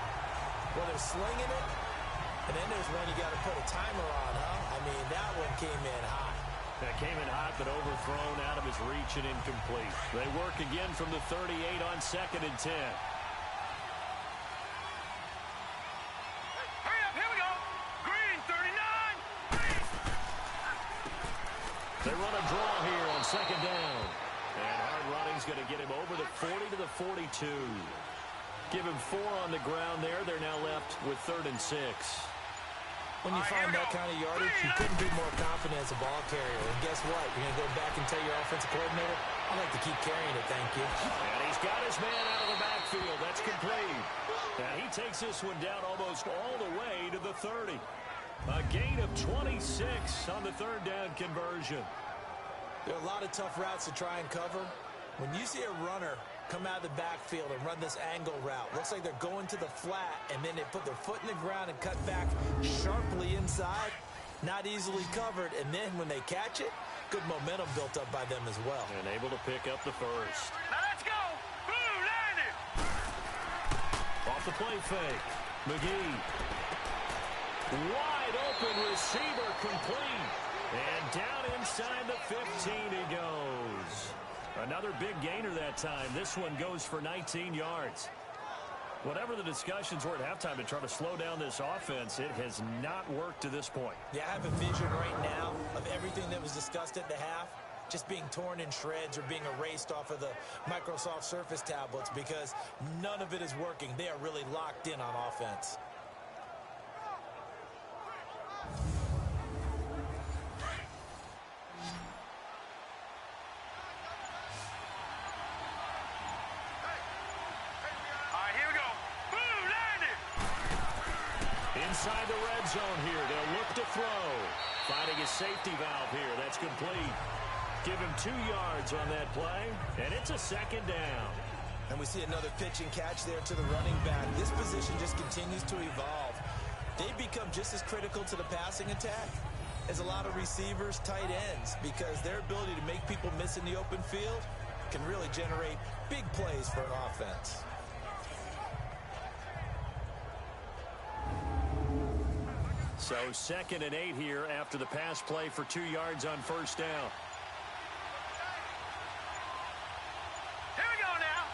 Well, they're slinging it, and then there's one you got to put a timer on, huh? I mean, that one came in hot. That came in hot, but overthrown out of his reach and incomplete. They work again from the 38 on 2nd and 10. Hurry up, here we go. Green 39. They run a draw here on 2nd down. And hard running's going to get him over the 40 to the 42. Give him 4 on the ground there. They're now left with 3rd and 6. When you find that kind of yardage, you couldn't be more confident as a ball carrier. And guess what? You're going to go back and tell your offensive coordinator, I'd like to keep carrying it, thank you. And he's got his man out of the backfield. That's complete. And he takes this one down almost all the way to the 30. A gain of 26 on the 3rd down conversion. There are a lot of tough routes to try and cover. When you see a runner come out of the backfield and run this angle route, looks like they're going to the flat, and then they put their foot in the ground and cut back sharply inside. Not easily covered, and then when they catch it, good momentum built up by them as well. And able to pick up the first. Now let's go. Blue 90. Off the play fake. McGee. Wide open receiver, complete. And down inside the 15 he goes. Another big gainer that time. This one goes for 19 yards. Whatever the discussions were at halftime to try to slow down this offense, it has not worked to this point. Yeah, I have a vision right now of everything that was discussed at the half just being torn in shreds or being erased off of the Microsoft Surface tablets, because none of it is working. They are really locked in on offense. Inside the red zone here. They'll look to throw. Finding his safety valve here. That's complete. Give him 2 yards on that play, and it's a 2nd down. And we see another pitch and catch there to the running back. This position just continues to evolve. They become just as critical to the passing attack as a lot of receivers, tight ends, because their ability to make people miss in the open field can really generate big plays for an offense. So 2nd and 8 here after the pass play for 2 yards on first down. Here we go now.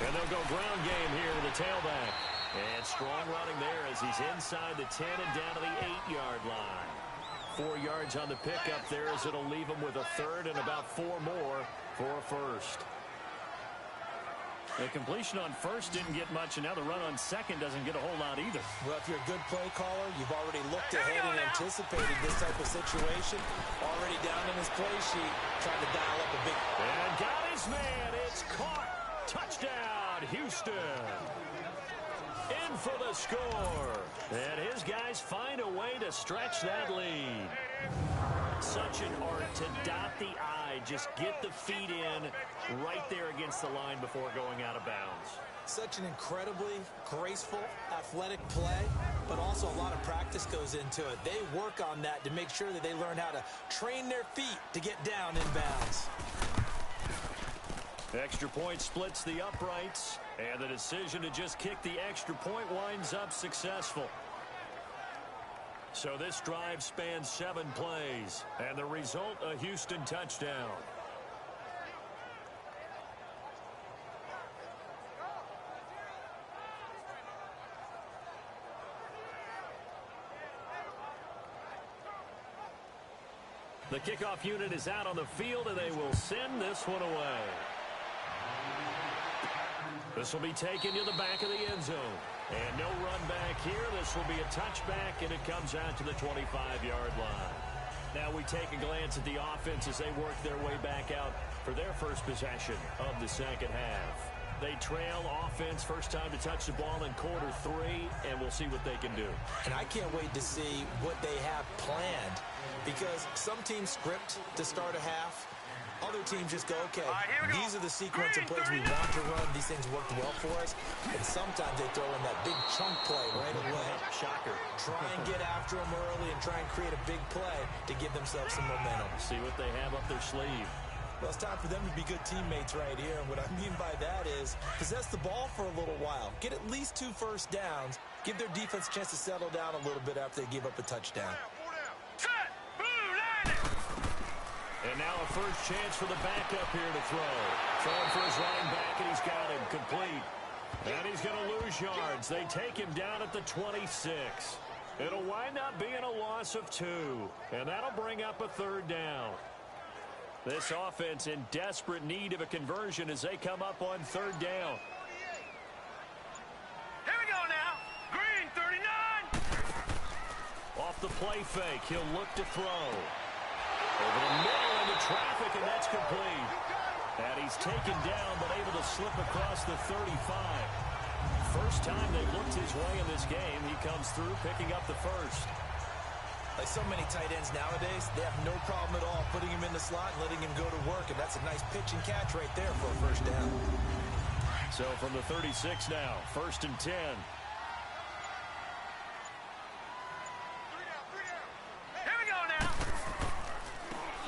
And they'll go ground game here to the tailback. And strong running there as he's inside the 10 and down to the 8-yard line. 4 yards on the pickup there as it'll leave him with a third and about 4 more for a first. The completion on first didn't get much, and now the run on second doesn't get a whole lot either. Well, if you're a good play caller, you've already looked ahead and anticipated this type of situation. Already down in his play sheet, trying to dial up a big... And got his man. It's caught. Touchdown, Houston. In for the score. And his guys find a way to stretch that lead. Such an art to dot the I, just get the feet in right there against the line before going out of bounds. Such an incredibly graceful, athletic play, but also a lot of practice goes into it. They work on that to make sure that they learn how to train their feet to get down in bounds. Extra point splits the uprights, and the decision to just kick the extra point winds up successful. So this drive spans 7 plays, and the result, a Houston touchdown. The kickoff unit is out on the field, and they will send this one away. This will be taken to the back of the end zone. And no run back here. This will be a touchback, and it comes out to the 25-yard line. Now we take a glance at the offense as they work their way back out for their first possession of the second half. They trail offense, first time to touch the ball in quarter 3, and we'll see what they can do. And I can't wait to see what they have planned, because some teams script to start a half. Other teams just go, okay, these are the sequence of plays we want to run. These things worked well for us. And sometimes they throw in that big chunk play right away. Shocker. Try and get after them early and try and create a big play to give themselves some momentum. See what they have up their sleeve. Well, it's time for them to be good teammates right here. And what I mean by that is possess the ball for a little while. Get at least 2 first downs. Give their defense a chance to settle down a little bit after they give up a touchdown. And now a first chance for the backup here to throw. Throwing for his running back, and he's got him complete. And he's going to lose yards. They take him down at the 26. It'll wind up being a loss of 2. And that'll bring up a third down. This offense in desperate need of a conversion as they come up on third down. Here we go now. Green, 39. Off the play fake, he'll look to throw. Over the middle into traffic, and that's complete. And he's taken down, but able to slip across the 35. First time they've looked his way in this game. He comes through, picking up the first. Like so many tight ends nowadays, they have no problem at all putting him in the slot and letting him go to work. And that's a nice pitch and catch right there for a first down. So from the 36 now, 1st and 10.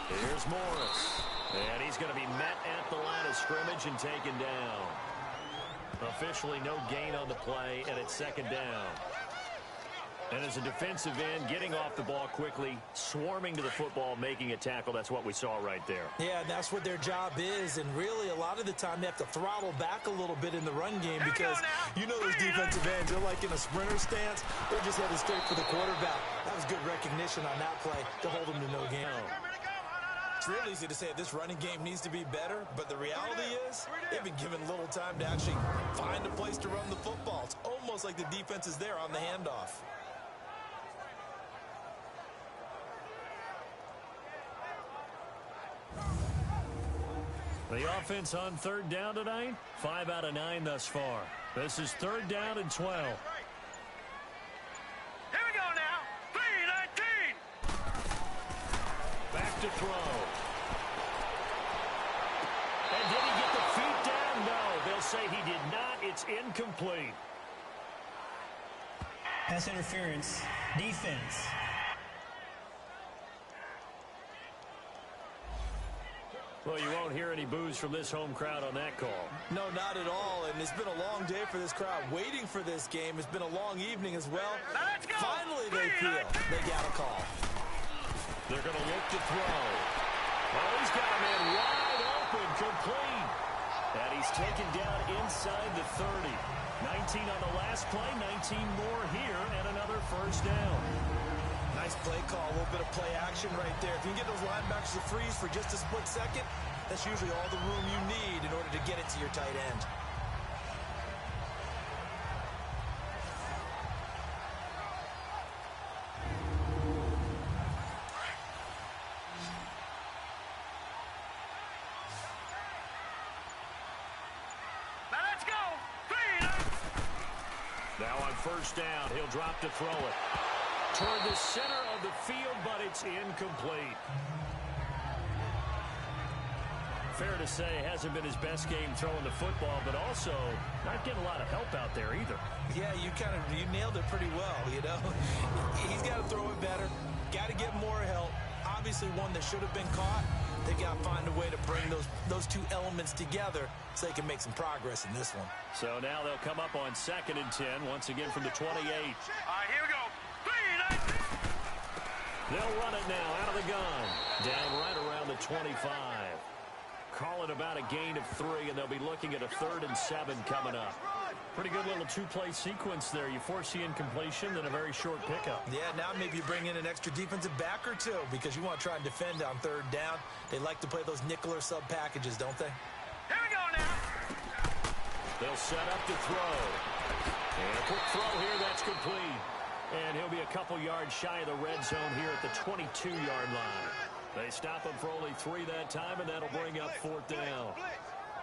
Here's Morris. And he's going to be met at the line of scrimmage and taken down. Officially no gain on the play, and it's 2nd down. And as a defensive end, getting off the ball quickly, swarming to the football, making a tackle, that's what we saw right there. Yeah, and that's what their job is. And really, a lot of the time, they have to throttle back a little bit in the run game because you know those defensive ends, they're like in a sprinter stance. They're just headed straight for the quarterback. That was good recognition on that play to hold them to no gain. It's real easy to say this running game needs to be better, but the reality is they've been given little time to actually find a place to run the football. It's almost like the defense is there on the handoff. The offense on 3rd down tonight, 5 out of 9 thus far. This is 3rd down and 12. Here we go now. 3-19. Back to throw. And did he get the feet down? No, they'll say he did not. It's incomplete. Pass interference. Defense. Well, you won't hear any boos from this home crowd on that call. No, not at all. And it's been a long day for this crowd waiting for this game. It's been a long evening as well. Finally, they feel they got a call. They're going to look to throw. Oh, he's got a man wide open, complete. And he's taken down inside the 30. 19 on the last play, 19 more here, and another first down. Nice play call, a little bit of play action right there. If you can get those linebackers to freeze for just a split second, that's usually all the room you need in order to get it to your tight end. Now on first down, he'll drop to throw it. Toward the center of the field, but it's incomplete. Fair to say, hasn't been his best game throwing the football, but also not getting a lot of help out there either. Yeah, you nailed it pretty well, you know. He's got to throw it better, got to get more help. Obviously one that should have been caught. They got to find a way to bring those two elements together so they can make some progress in this one. So now they'll come up on 2nd and 10, once again from the 28. All right, here we go. They'll run it now out of the gun. Down right around the 25. Call it about a gain of 3, and they'll be looking at a 3rd and 7 coming up. Pretty good little two-play sequence there. You force the incompletion, then a very short pickup. Yeah, now maybe you bring in an extra defensive back or two because you want to try and defend on 3rd down. They like to play those nickel or sub packages, don't they? Here we go now. They'll set up to throw. And a quick throw here, that's complete. And he'll be a couple yards shy of the red zone here at the 22-yard line. They stop him for only 3 that time, and that'll bring up 4th down.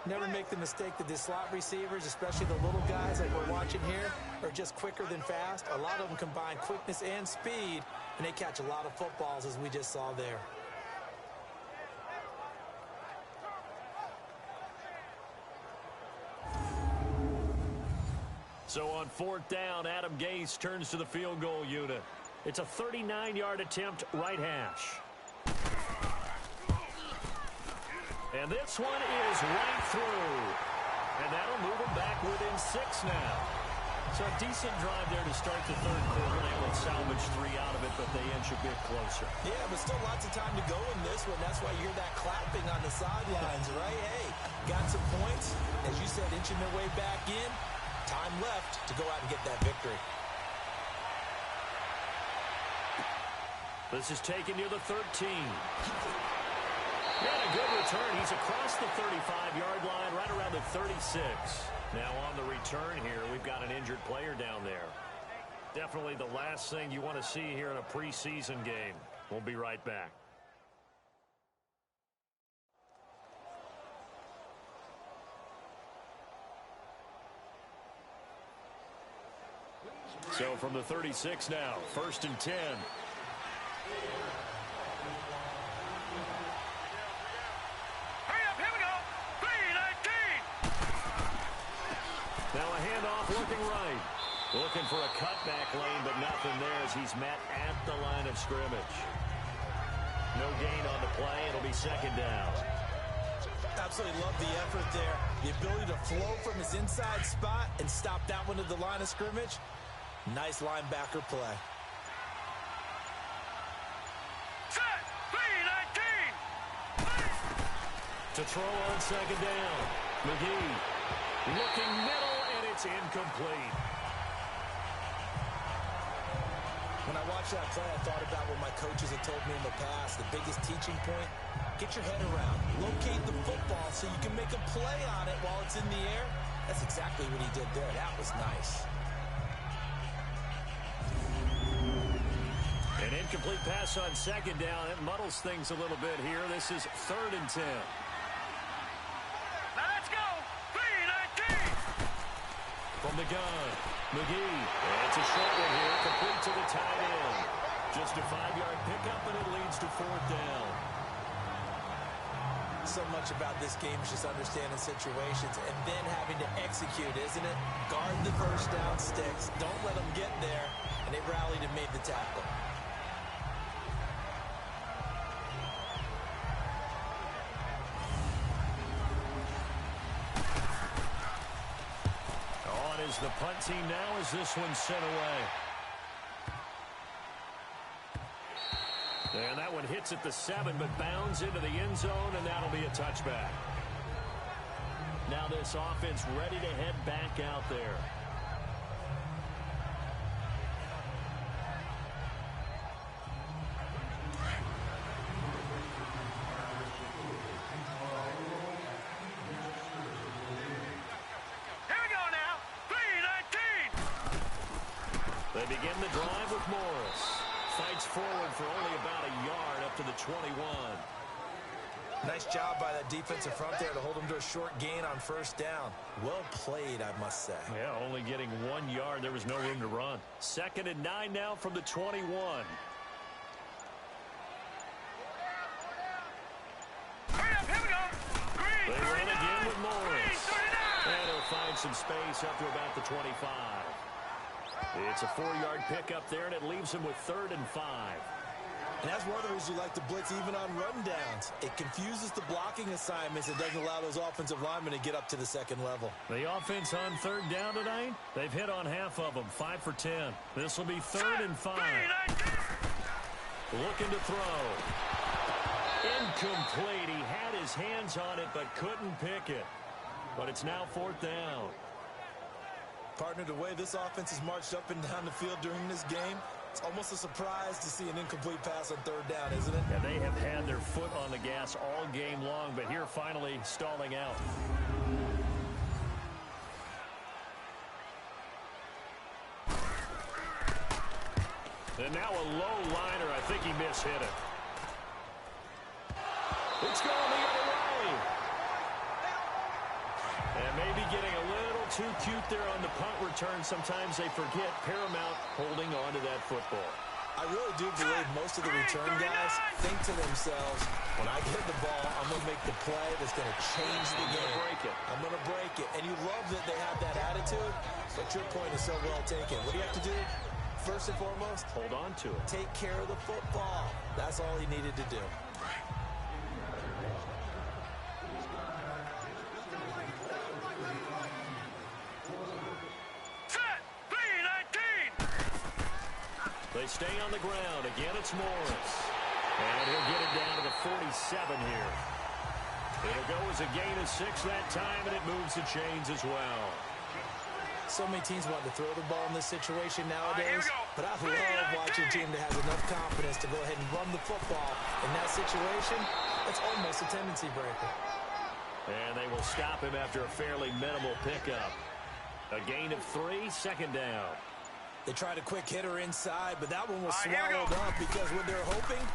Never make the mistake that the slot receivers, especially the little guys like we're watching here, are just quicker than fast. A lot of them combine quickness and speed, and they catch a lot of footballs, as we just saw there. So on 4th down, Adam Gase turns to the field goal unit. It's a 39-yard attempt, right hash. And this one is right through. And that'll move them back within 6 now. So a decent drive there to start the 3rd quarter. They will salvage 3 out of it, but they inch a bit closer. Yeah, but still lots of time to go in this one. That's why you hear that clapping on the sidelines, right? Hey, got some points. As you said, inching their way back in. Time left to go out and get that victory. This is taken near the 13. And a good return. He's across the 35-yard line, right around the 36. Now on the return here, we've got an injured player down there. Definitely the last thing you want to see here in a preseason game. We'll be right back. So from the 36 now, 1st and 10. Now a handoff looking right. Looking for a cutback lane, but nothing there as he's met at the line of scrimmage. No gain on the play. It'll be 2nd down. Absolutely love the effort there. The ability to flow from his inside spot and stop that one at the line of scrimmage. Nice linebacker play. Set, 3-19. To throw on 2nd down. McGee looking middle, and it's incomplete. When I watched that play, I thought about what my coaches have told me in the past. The biggest teaching point, get your head around. Locate the football so you can make a play on it while it's in the air. That's exactly what he did there. That was nice. An incomplete pass on 2nd down. It muddles things a little bit here. This is 3rd and 10. Now let's go. 3-19. From the gun, McGee. It's a short one here, complete to the tight end. Just a 5-yard pickup, and it leads to 4th down. So much about this game is just understanding situations and then having to execute, isn't it? Guard the first down sticks. Don't let them get there. And they rallied and made the tackle. goes the punt team now as this one's sent away. And that one hits at the 7, but bounds into the end zone, and that'll be a touchback. Now this offense ready to head back out there. Here we go now. 3-19. They begin the drive with Morris. Fights forward for only about a yard up to the 21. Nice job by that defensive front there to hold them to a short gain on first down. Well played, I must say. Yeah, only getting 1 yard. There was no room to run. 2nd and 9 now from the 21. Hurry up, here we go. Green, They run 39. again with Morris. Green, 39. And he'll find some space up to about the 25. It's a 4-yard pickup there, and it leaves him with 3rd and 5. And that's one of the reasons you like to blitz even on rundowns. It confuses the blocking assignments. It doesn't allow those offensive linemen to get up to the second level. The offense on 3rd down tonight, they've hit on half of them, 5 for 10. This will be 3rd and 5. Looking to throw. Incomplete. He had his hands on it, but couldn't pick it. But it's now 4th down. Partner, the way this offense has marched up and down the field during this game, it's almost a surprise to see an incomplete pass on 3rd down, isn't it? Yeah, they have had their foot on the gas all game long, but here finally stalling out. And now a low liner. I think he mishit it. It's going the other way. And maybe getting a little too cute there on the punt return. Sometimes they forget Paramount holding on to that football. I really do believe most of the return guys think to themselves, when I get the ball, I'm going to make the play that's going to change the game. I'm going to break it. And you love that they have that attitude, but your point is so well taken. What do you have to do? First and foremost, hold on to it. Take care of the football. That's all he needed to do. They stay on the ground. Again, it's Morris. And he'll get it down to the 47 here. It'll go as a gain of 6 that time, and it moves the chains as well. So many teams want to throw the ball in this situation nowadays, but I love watching a team that has enough confidence to go ahead and run the football. In that situation, it's almost a tendency breaker. And they will stop him after a fairly minimal pickup. A gain of 3, 2nd down. They tried a quick hitter inside, but that one was swallowed up because what they're hoping,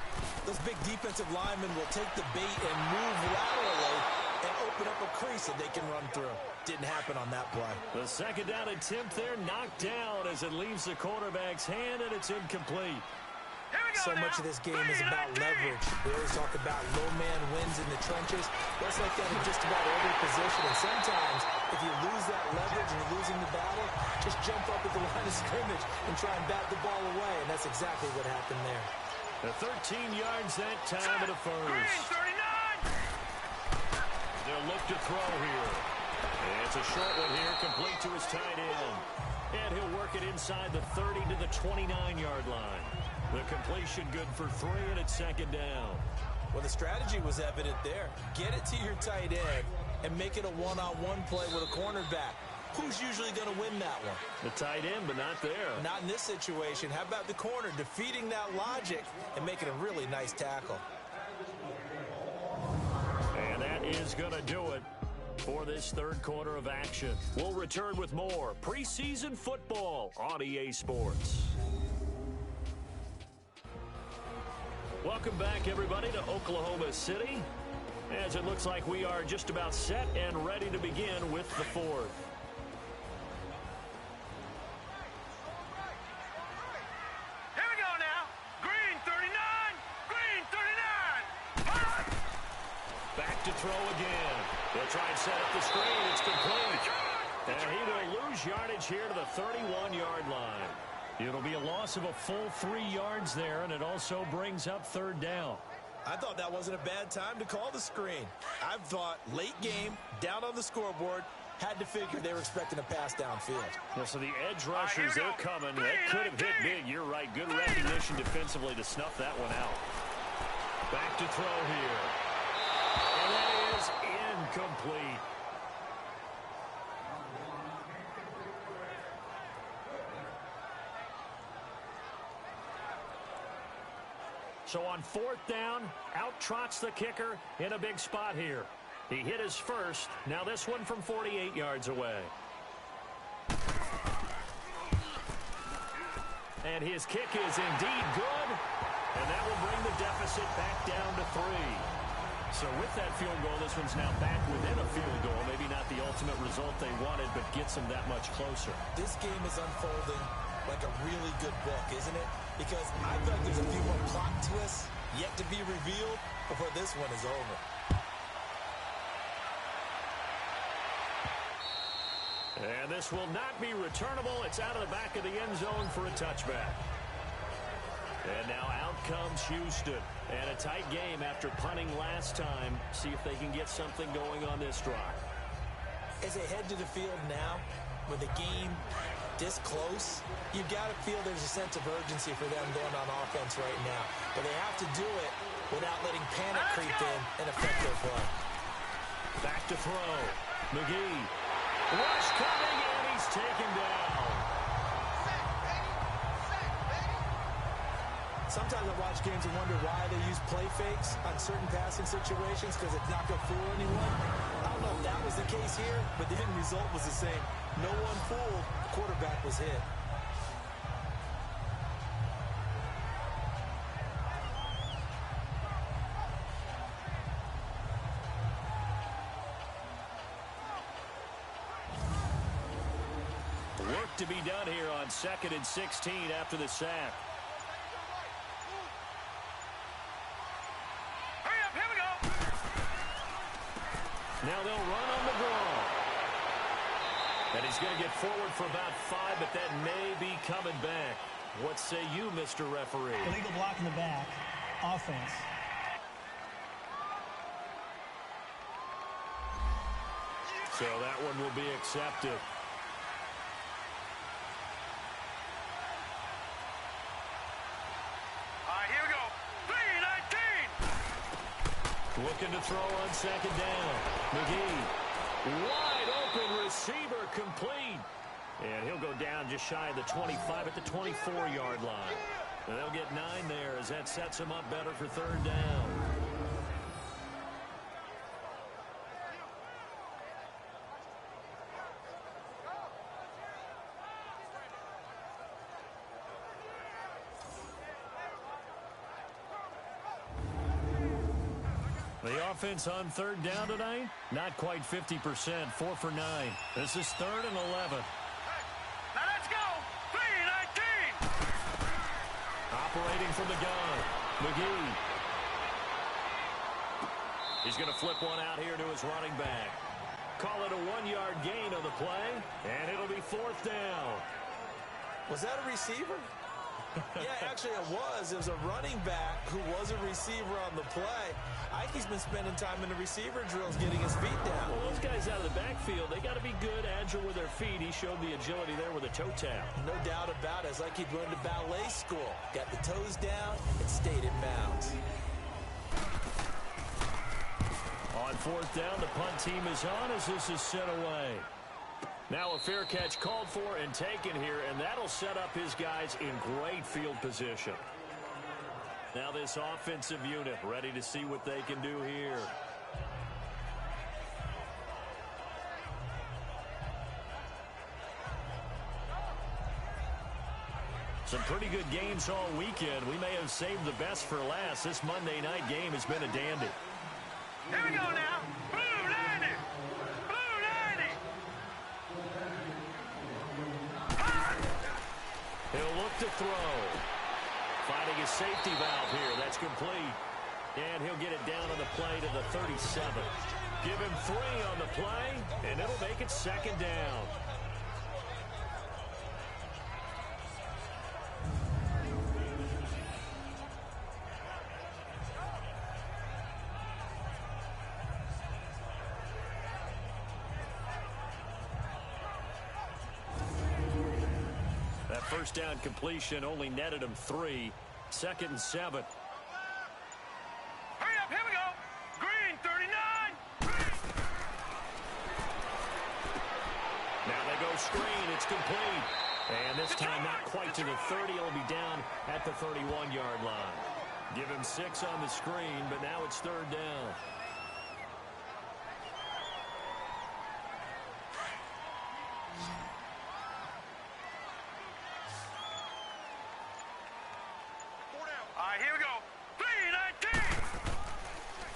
those big defensive linemen will take the bait and move laterally and open up a crease that they can run through. Didn't happen on that play. The 2nd down attempt there knocked down as it leaves the quarterback's hand, and it's incomplete. So much of this game is about leverage. We always talk about low man wins in the trenches. That's like that in just about every position. And sometimes, if you lose that leverage and you're losing the battle, just jump up at the line of scrimmage and try and bat the ball away. And that's exactly what happened there. The 13 yards that time at a first. They'll look to throw here. And it's a short one here, complete to his tight end. And he'll work it inside the 30 to the 29-yard line. The completion good for 3, and it's 2nd down. Well, the strategy was evident there. Get it to your tight end and make it a one-on-one play with a cornerback. Who's usually going to win that one? The tight end, but not there. Not in this situation. How about the corner defeating that logic and making a really nice tackle? And that is going to do it for this 3rd quarter of action. We'll return with more preseason football on EA Sports. Welcome back, everybody, to Oklahoma City, as it looks like we are just about set and ready to begin with the 4th. Here we go now. Green 39. Green 39. Back to throw again. They'll try and set up the screen. It's complete. And he will lose yardage here to the 31-yard line. It'll be a loss of a full 3 yards there, and it also brings up 3rd down. I thought that wasn't a bad time to call the screen. I've thought late game, down on the scoreboard, Had to figure they were expecting a pass downfield. Yeah, so the edge rushers, they're coming. That could have hit big. You're right. Good recognition defensively to snuff that one out. Back to throw here. And that is incomplete. So on 4th down, out trots the kicker in a big spot here. He hit his first. Now this one from 48 yards away. And his kick is indeed good. And that will bring the deficit back down to 3. So with that field goal, this one's now back within a field goal. Maybe not the ultimate result they wanted, but gets them that much closer. This game is unfolding like a really good book, isn't it? Because I feel like there's a few more plot twists yet to be revealed before this one is over. And this will not be returnable. It's out of the back of the end zone for a touchback. And now out comes Houston. And a tight game after punting last time. See if they can get something going on this drive. As they head to the field now, with the game this close, you've got to feel there's a sense of urgency for them going on offense right now. But they have to do it without letting panic creep in and affect their play. Back to throw. McGee. Rush coming, and he's taken down. Sometimes I watch games and wonder why they use play fakes on certain passing situations because it's not going to fool anyone. I don't know if that was the case here, but the end result was the same. No one fooled. The quarterback was hit. Work to be done here on 2nd and 16 after the sack. Hurry up, here we go. Now they'll run on the draw. And he's going to get forward for about 5, but that may be coming back. What say you, Mr. Referee? Illegal block in the back. Offense. So that one will be accepted. All right, here we go. 3-19. Looking to throw on 2nd down. McGee. Wide open receiver complete. And he'll go down just shy of the 25 at the 24-yard line. And they'll get 9 there as that sets him up better for 3rd down. The offense on 3rd down tonight, not quite 50%, 4 for 9. This is 3rd and 11. Now let's go. 3-19. Operating from the gun, McGee. He's going to flip one out here to his running back. Call it a 1-yard gain on the play, and it'll be 4th down. Was that a receiver? Yeah, actually it was. It was a running back who was a receiver on the play. I think he's been spending time in the receiver drills getting his feet down. Well, those guys out of the backfield, they got to be good, agile with their feet. He showed the agility there with a toe tap. No doubt about it. It's like he'd gone to ballet school. Got the toes down and stayed in bounds. On 4th down, the punt team is on as this is set away. Now a fair catch called for and taken here, and that'll set up his guys in great field position. Now this offensive unit ready to see what they can do here. Some pretty good games all weekend. We may have saved the best for last. This Monday night game has been a dandy. Here we go now. Blue 90. Blue 90. He'll look to throw. Finding his safety valve here. That's complete. And he'll get it down on the play to the 37. Give him 3 on the play, and it'll make it 2nd down. That first down completion only netted him 3. 2nd and 7. Hurry up, here we go. Green, 39. Now they go screen. It's complete. And this time not quite to the 30. It'll be down at the 31-yard line. Give him 6 on the screen, but now it's 3rd down. All right, here we go. 3-19.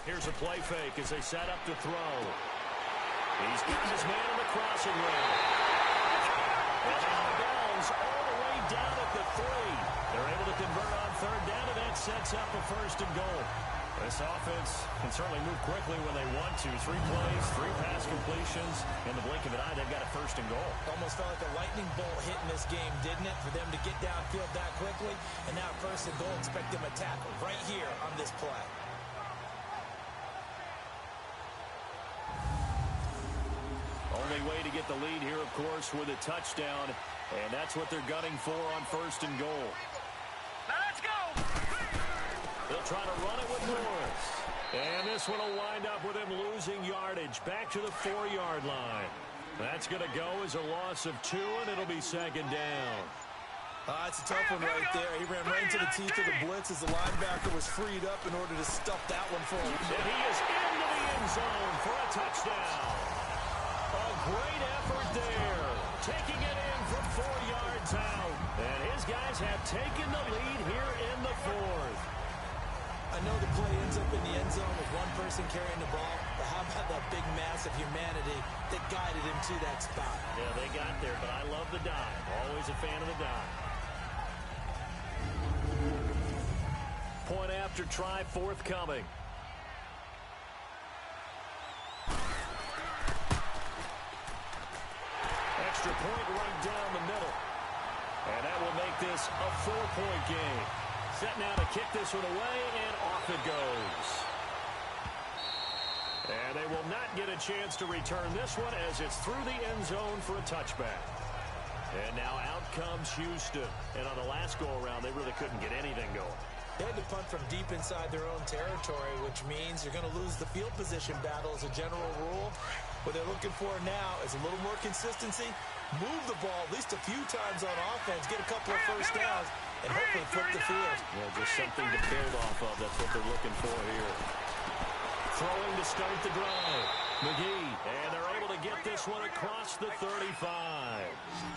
Here's a play fake as they set up to throw. He's got his man in the crossing route. And out of bounds all the way down at the 3. They're able to convert on 3rd down, and that sets up a 1st and goal. This offense can certainly move quickly when they want to. 3 plays, 3 pass completions. In the blink of an eye, they've got a 1st and goal. Almost felt like a lightning bolt hit in this game, didn't it? For them to get downfield that quickly. And now 1st and goal, expect them to tackle right here on this play. Only way to get the lead here, of course, with a touchdown. And that's what they're gunning for on 1st and goal. Now let's go. They'll try to run it with Morris. And this one will wind up with him losing yardage back to the 4-yard line. That's going to go as a loss of 2, and it'll be 2nd down. It's a tough one right there. He ran right into the teeth of the blitz as the linebacker was freed up in order to stuff that one for him. And he is into the end zone for a touchdown. A great effort there. Taking it in from 4 yards out. And his guys have taken the lead here in the 4th. I know the play ends up in the end zone with one person carrying the ball, but how about that big mass of humanity that guided him to that spot? Yeah, they got there, but I love the dive. Always a fan of the dive. Point after try forthcoming. Extra point right down the middle. And that will make this a 4-point game. Set now to kick this one away, and off it goes. And they will not get a chance to return this one as it's through the end zone for a touchback. And now out comes Houston. And on the last go-around, they really couldn't get anything going. They had to punt from deep inside their own territory, which means you're going to lose the field position battle as a general rule. What they're looking for now is a little more consistency, move the ball at least a few times on offense, get a couple of 1st downs, and hopefully flip the field. Yeah, just something to build off of. That's what they're looking for here. Throwing to start the drive. McGee, and they're able to get this one across the 35.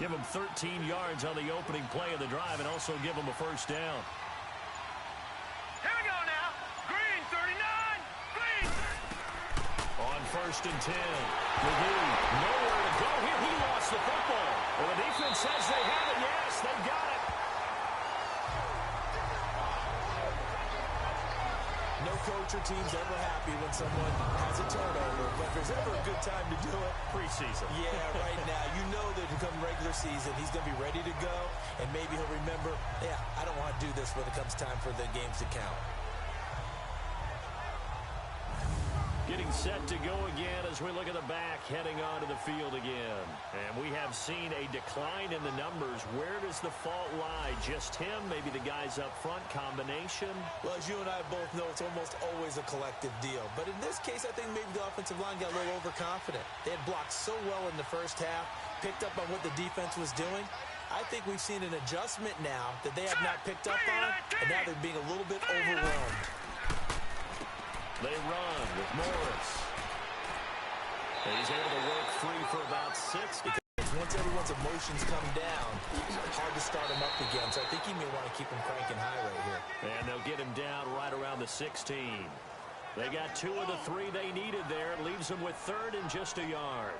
Give them 13 yards on the opening play of the drive and also give them a 1st down. Here we go now. Green, 39. Green. On 1st and 10. McGee, nowhere to go here. He lost the football. Well, the defense says they have it. Yes, they've got it. No coach or team's ever happy when someone has a turnover, but there's ever a good time to do it. Preseason. Yeah, right now. You know that come regular season, he's going to be ready to go, and maybe he'll remember, yeah, I don't want to do this when it comes time for the games to count. Getting set to go again as we look at the back, heading onto the field again. And we have seen a decline in the numbers. Where does the fault lie? Just him? Maybe the guys up front? Combination? Well, as you and I both know, it's almost always a collective deal. But in this case, I think maybe the offensive line got a little overconfident. They had blocked so well in the first half, picked up on what the defense was doing. I think we've seen an adjustment now that they have not picked up on, and now they're being a little bit overwhelmed. They run with Morris. And he's able to work free for about 6. Because once everyone's emotions come down, it's hard to start him up again. So I think he may want to keep him cranking high right here. And they'll get him down right around the 16. They got 2 of the 3 they needed there. Leaves them with 3rd and just a yard.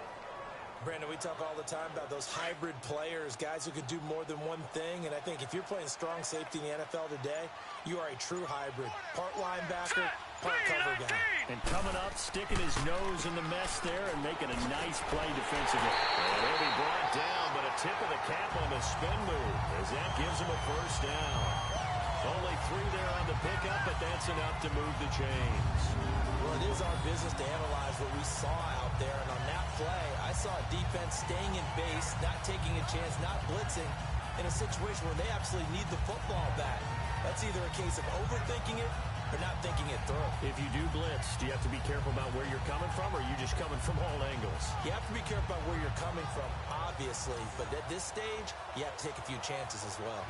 Brandon, we talk all the time about those hybrid players, guys who could do more than one thing. And I think if you're playing strong safety in the NFL today, you are a true hybrid. Part linebacker, part cover guy. And coming up, sticking his nose in the mess there and making a nice play defensively. And he'll be brought down, but a tip of the cap on the spin move as that gives him a 1st down. Only 3 there on the pickup, but that's enough to move the chains. Well, it is our business to analyze what we saw out there. And on that play, I saw a defense staying in base, not taking a chance, not blitzing, in a situation where they absolutely need the football back. That's either a case of overthinking it or not thinking it through. If you do blitz, do you have to be careful about where you're coming from, or are you just coming from all angles? You have to be careful about where you're coming from, obviously, but at this stage, you have to take a few chances as well.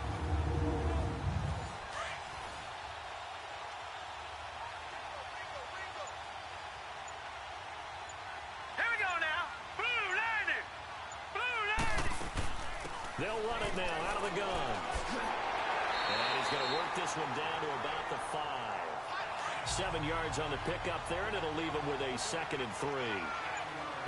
Here we go now. Blue landing. Blue landing. They'll run it now out of the gun. And he's going to work this one down to about the 5. 7 yards on the pickup there, and it'll leave him with a 2nd and 3.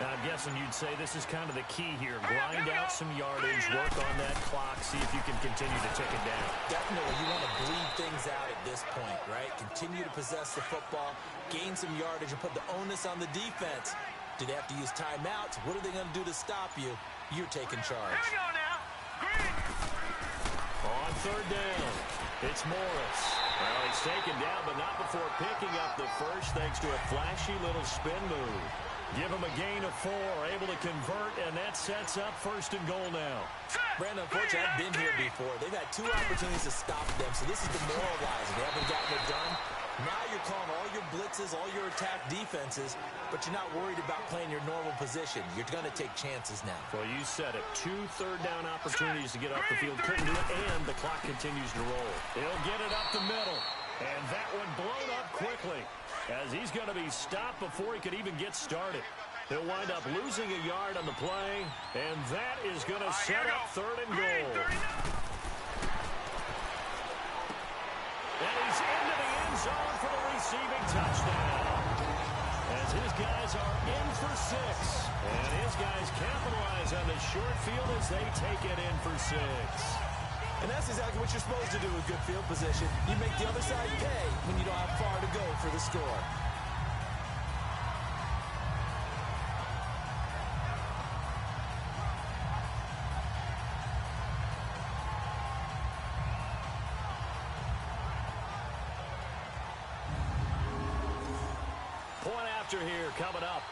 I'm guessing you'd say this is kind of the key here. Grind out some yardage, work on that clock, see if you can continue to tick it down. Definitely, you want to bleed things out at this point, right? Continue to possess the football, gain some yardage, and put the onus on the defense. Do they have to use timeouts? What are they going to do to stop you? You're taking charge. Here we go now. Green. On 3rd down, it's Morris. Well, he's taken down, but not before picking up the first, thanks to a flashy little spin move. Give him a gain of 4, able to convert, and that sets up 1st and goal now. Brandon, unfortunately, I've been here before. They've had 2 opportunities to stop them, so this is demoralizing. They haven't gotten it done. Now you're calling all your blitzes, all your attack defenses, but you're not worried about playing your normal position. You're going to take chances now. Well, you said it. 2 third-down opportunities to get off the field. Couldn't do it, and the clock continues to roll. He'll get it up the middle, and that one blown up quickly, as he's going to be stopped before he could even get started. He'll wind up losing a yard on the play, and that is going to set up 3rd and goal. And he's into the end zone for the receiving touchdown, as his guys are in for 6. And his guys capitalize on the short field as they take it in for 6. And that's exactly what you're supposed to do with good field position. You make the other side pay when you don't have far to go for the score. Point after here coming up.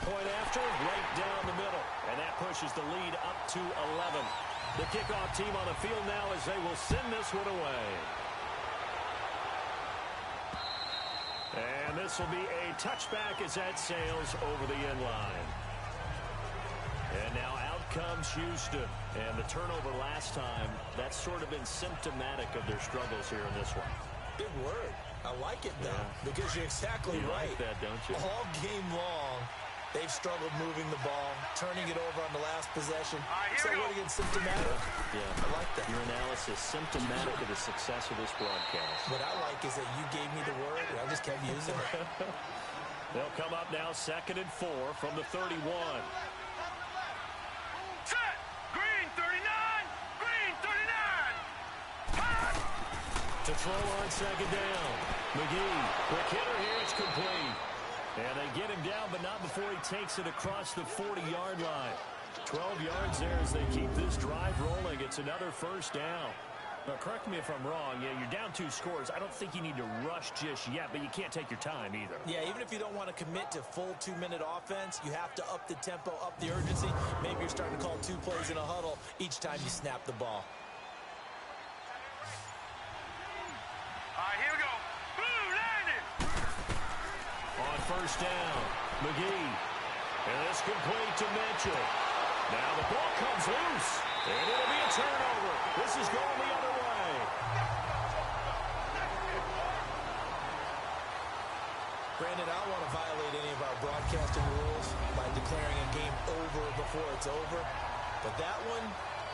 Point after, right down the middle. And that pushes the lead up to 11. The kickoff team on the field now as they will send this one away. And this will be a touchback as that sails over the end line. And now out comes Houston. And the turnover last time, that's sort of been symptomatic of their struggles here in this one. Big word. I like it, though, because you're exactly right. You like that, don't you? All game long, they've struggled moving the ball, turning it over on the last possession. Is that word again symptomatic? Yeah. I like that. Your analysis, symptomatic of the success of this broadcast. What I like is that you gave me the word, and I just kept using it. They'll come up now 2nd and 4 from the 31. Set. Green 39. Green 39. Pass. To throw on 2nd down. McGee, quick hitter here, it's complete. And they get him down, but not before he takes it across the 40-yard line. 12 yards there as they keep this drive rolling. It's another 1st down. Now, correct me if I'm wrong. Yeah, you're down 2 scores. I don't think you need to rush just yet, but you can't take your time either. Yeah, even if you don't want to commit to full 2-minute offense, you have to up the tempo, up the urgency. Maybe you're starting to call 2 plays in a huddle each time you snap the ball. All right, here we go. Blue landing. On 1st down, McGee. And it's complete to Mitchell. Now the ball comes loose, and it'll be a turnover. This is going the other way. Brandon, I don't want to violate any of our broadcasting rules by declaring a game over before it's over, but that one,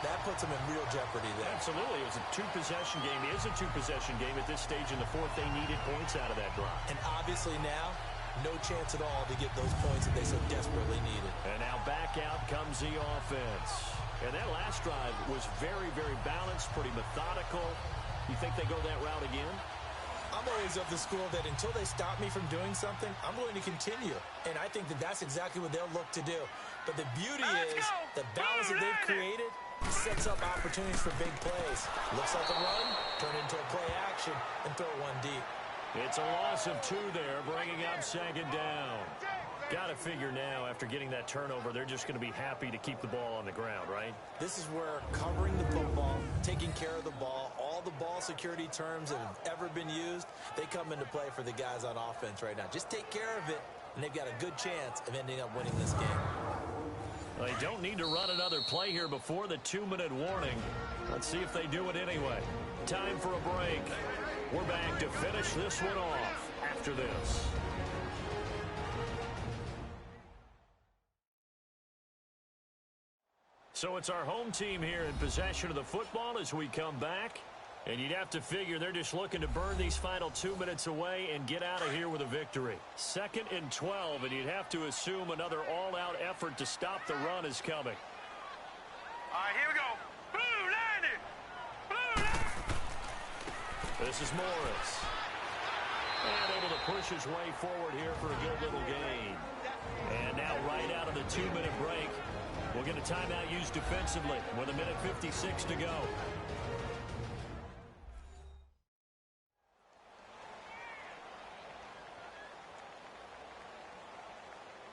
that puts them in real jeopardy there. Absolutely. It was a 2-possession game. It is a 2-possession game at this stage in the 4th. They needed points out of that drive. And obviously now, no chance at all to get those points that they so desperately needed. And now back out comes the offense. And that last drive was very, very balanced, pretty methodical. You think they go that route again? I'm always of the school that until they stop me from doing something, I'm going to continue. And I think that that's exactly what they'll look to do. But the beauty is the balance that they've created sets up opportunities for big plays. Looks like a run, turn into a play action, and throw one deep. It's a loss of 2 there, bringing up 2nd down. Got to figure now, after getting that turnover, they're just going to be happy to keep the ball on the ground, right? This is where covering the football, taking care of the ball, all the ball security terms that have ever been used, they come into play for the guys on offense right now. Just take care of it, and they've got a good chance of ending up winning this game. Well, they don't need to run another play here before the 2-minute warning. Let's see if they do it anyway. Time for a break. We're back to finish this one off after this. So it's our home team here in possession of the football as we come back. And you'd have to figure they're just looking to burn these final 2 minutes away and get out of here with a victory. 2nd and 12, and you'd have to assume another all-out effort to stop the run is coming. All right, here we go. Blue landed. Blue landed. This is Morris. And able to push his way forward here for a good little gain. And now right out of the 2-minute break, we'll get a timeout used defensively with 1:56 to go.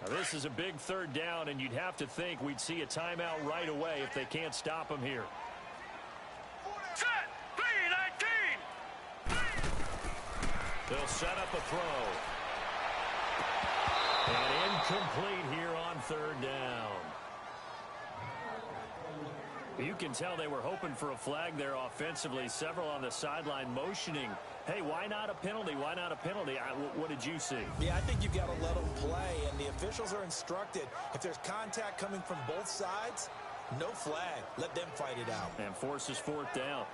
Now this is a big 3rd down, and you'd have to think we'd see a timeout right away if they can't stop him here. Set. 3-19. They'll set up a throw. And incomplete here on 3rd down. You can tell they were hoping for a flag there offensively. Several on the sideline motioning, hey, why not a penalty? Why not a penalty? What did you see? Yeah, I think you've got to let them play, and the officials are instructed. If there's contact coming from both sides, no flag. Let them fight it out. And forces 4th down.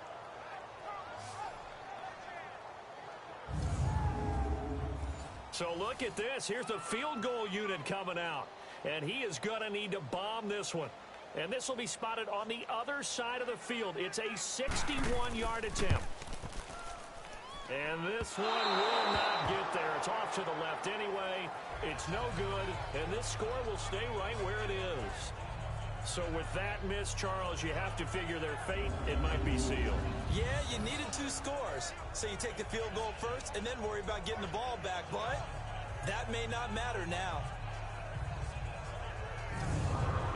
So look at this. Here's the field goal unit coming out. And he is going to need to bomb this one. And this will be spotted on the other side of the field. It's a 61-yard attempt. And this one will not get there. It's off to the left anyway. It's no good. And this score will stay right where it is. So with that miss, Charles, you have to figure their fate, it might be sealed. Yeah, you needed 2 scores. So you take the field goal first and then worry about getting the ball back. But that may not matter now.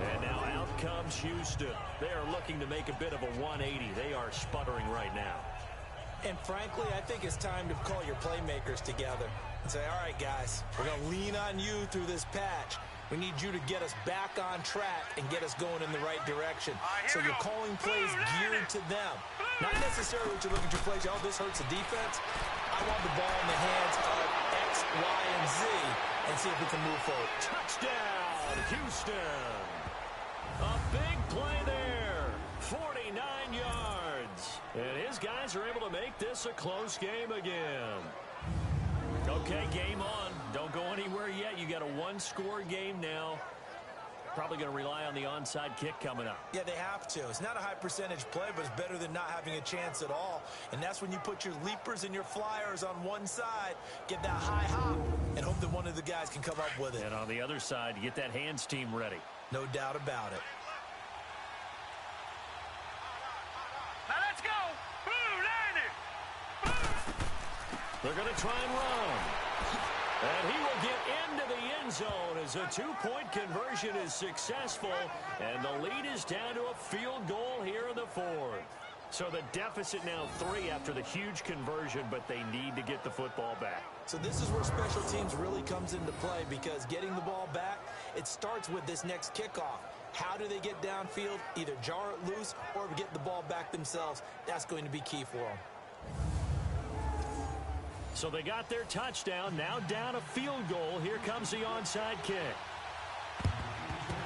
And now out comes Houston. They are looking to make a bit of a 180. They are sputtering right now. And frankly, I think it's time to call your playmakers together and say, all right, guys, we're going to lean on you through this patch. We need you to get us back on track and get us going in the right direction. So you're calling plays geared to them. Not necessarily what you look at your plays, oh, this hurts the defense. I want the ball in the hands of X, Y, and Z and see if we can move forward. Touchdown, Houston. A big play there. 49 yards. And his guys are able to make this a close game again. Okay, game on. Don't go anywhere yet. You got a 1-score game now. Probably going to rely on the onside kick coming up. Yeah, they have to. It's not a high percentage play, but it's better than not having a chance at all. And that's when you put your leapers and your flyers on one side, get that high hop, and hope that one of the guys can come up with it. And on the other side, you get that hands team ready. No doubt about it. Now let's go. Blue landed. They're going to try and run. And he will get into the end zone as a 2-point conversion is successful. And the lead is down to a field goal here in the 4th. So the deficit now 3 after the huge conversion, but they need to get the football back. So this is where special teams really comes into play, because getting the ball back, it starts with this next kickoff. How do they get downfield? Either jar it loose or get the ball back themselves. That's going to be key for them. So they got their touchdown, now down a field goal. Here comes the onside kick.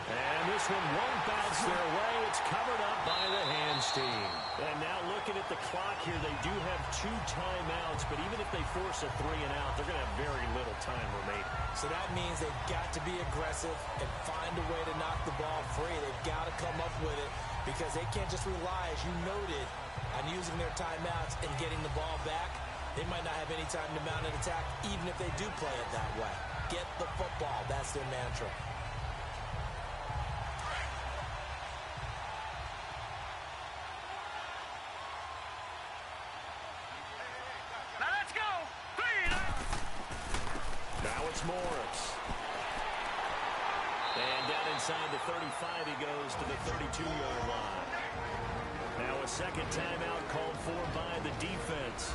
And this one won't bounce their way. It's covered up by the hands team. And now looking at the clock here, they do have 2 timeouts, but even if they force a 3 and out, they're going to have very little time remaining. So that means they've got to be aggressive and find a way to knock the ball free. They've got to come up with it, because they can't just rely, as you noted, on using their timeouts and getting the ball back. They might not have any time to mount an attack, even if they do play it that way. Get the football. That's their mantra. Now let's go. Now it's Morris. inside the 35. He goes to the 32-yard line. Now a second timeout called for by the defense,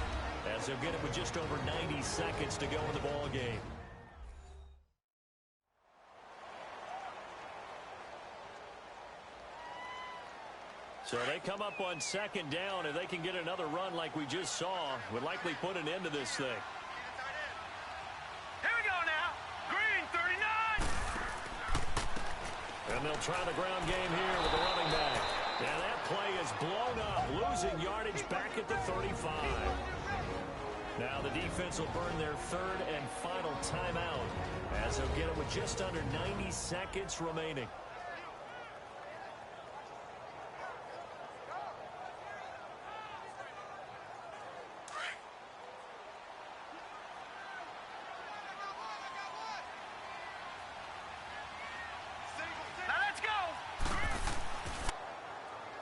as they'll get it with just over 90 seconds to go in the ball game. So they come up on second down. If they can get another run like we just saw, would likely put an end to this thing. Here we go now. Green, 39. And they'll try the ground game here with the running back. And that play is blown up, losing yardage back at the 35. Now the defense will burn their third and final timeout, as they'll get it with just under 90 seconds remaining.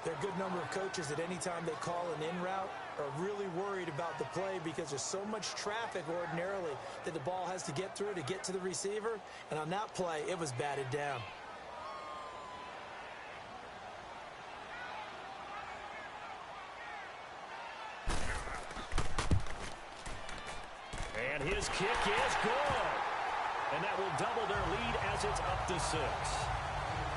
There are a good number of coaches that any time they call an in route are really worried about the play because there's so much traffic ordinarily that the ball has to get through to get to the receiver. And on that play, it was batted down. And his kick is good. And that will double their lead as it's up to 6.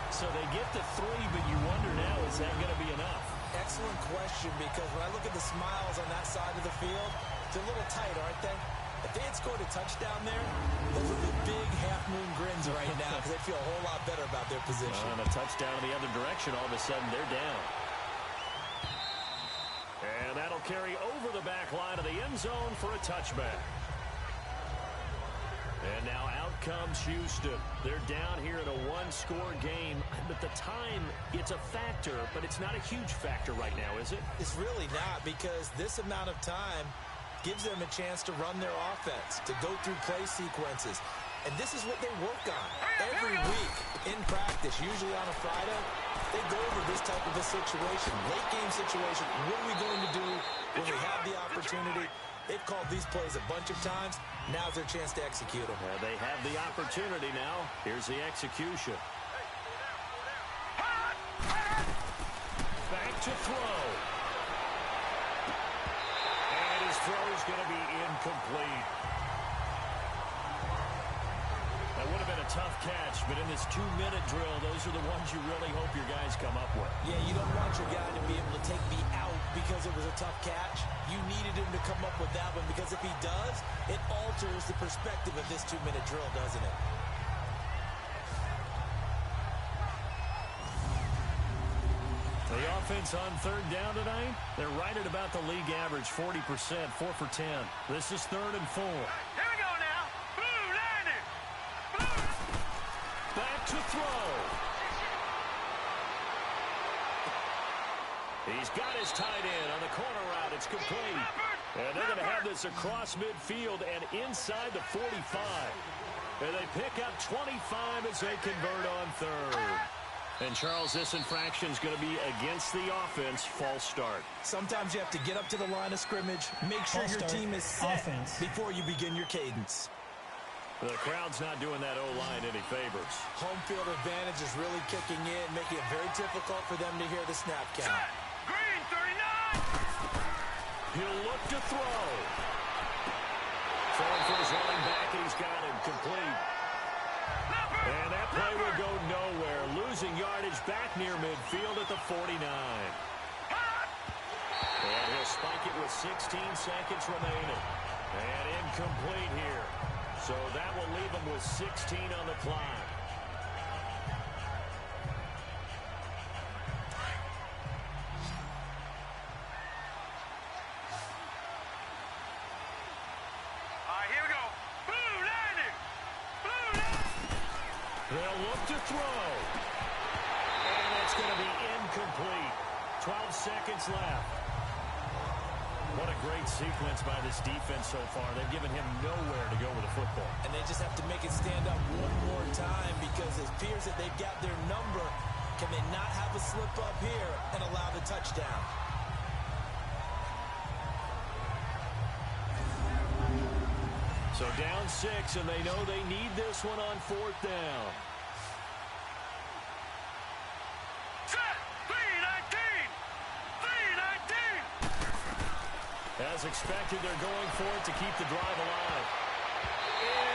So they get to 3, but you wonder now, is that going to be enough? Excellent question, because when I look at the smiles on that side of the field, they're a little tight, aren't they? If they had scored a touchdown there, those would be big half-moon grins right now because they feel a whole lot better about their position. And a touchdown in the other direction, all of a sudden they're down. And that'll carry over the back line of the end zone for a touchback. And now out comes Houston. They're down here in a one-score game, but the time, it's a factor, but it's not a huge factor right now, is it? It's really not, because this amount of time gives them a chance to run their offense, to go through play sequences. And this is what they work on every week in practice, usually on a Friday. They go over this type of a situation, late-game situation. What are we going to do when we have the opportunity? They've called these plays a bunch of times. Now's their chance to execute them. They have the opportunity now. Here's the execution. Back to throw. And his throw is going to be incomplete. That would have been a tough catch, but in this 2-minute drill, those are the ones you really hope your guys come up with. Yeah, you don't want your guy to be able to take the out because it was a tough catch. You needed him to come up with that one, because if he does, it alters the perspective of this 2-minute drill, doesn't it? The offense on third down tonight, they're right at about the league average, 40%, 4 for 10. This is 3rd and 4. Here we go now. Blue, landing. Blue. Back to throw. He's got his tight end on the corner route. It's complete. And they're going to have this across midfield and inside the 45. And they pick up 25 as they convert on third. And, Charles, this infraction is going to be against the offense. False start. Sometimes you have to get up to the line of scrimmage, make sure your team is set before you begin your cadence. The crowd's not doing that O-line any favors. Home field advantage is really kicking in, making it very difficult for them to hear the snap count. Green, 39. He'll look to throw. Throwing for his running back, and he's got him complete. And that play will go nowhere, losing yardage back near midfield at the 49. And he'll spike it with 16 seconds remaining. And incomplete here. So that will leave him with 16 on the clock. Here we go. Blue, landing. Blue, landing. They'll look to throw. And it's going to be incomplete. 12 seconds left. What a great sequence by this defense so far. They've given him nowhere to go with the football. And they just have to make it stand up one more time, because it appears that they've got their number. Can they not have a slip up here and allow the touchdown? So down 6, and they know they need this one on 4th down. As expected, they're going for it to keep the drive alive.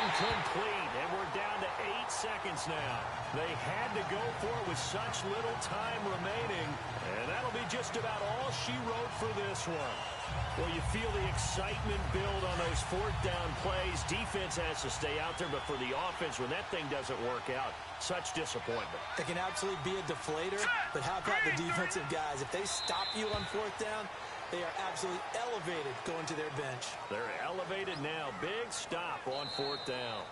Incomplete, and we're down to 8 seconds now. They had to go for it with such little time remaining, and that'll be just about all she wrote for this one. Well, you feel the excitement build on those fourth down plays. Defense has to stay out there, but for the offense, when that thing doesn't work out, such disappointment. It can absolutely be a deflator, but how about the defensive guys? If they stop you on fourth down, they are absolutely elevated going to their bench. They're elevated now. Big stop on fourth down.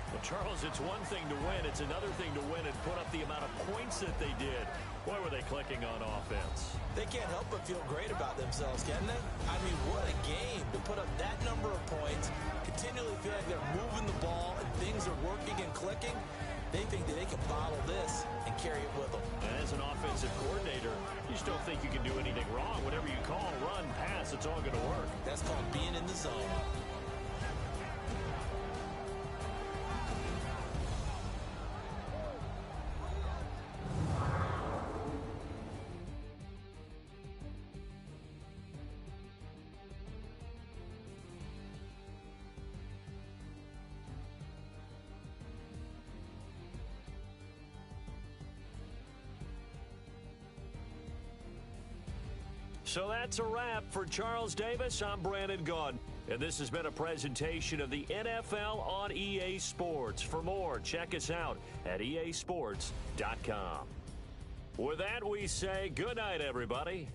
Well, Charles, it's one thing to win. It's another thing to win and put up the amount of points that they did. Boy, were they clicking on offense. They can't help but feel great about themselves, can they? I mean, what a game to put up that number of points, continually feel like they're moving the ball and things are working and clicking. They think that they can bottle this and carry it with them. And as an offensive coordinator, you just don't think you can do anything wrong. Whatever you call, run, pass, it's all going to work. That's called being in the zone. So that's a wrap for Charles Davis. I'm Brandon Gaudin, and this has been a presentation of the NFL on EA Sports. For more, check us out at easports.com. With that, we say good night, everybody.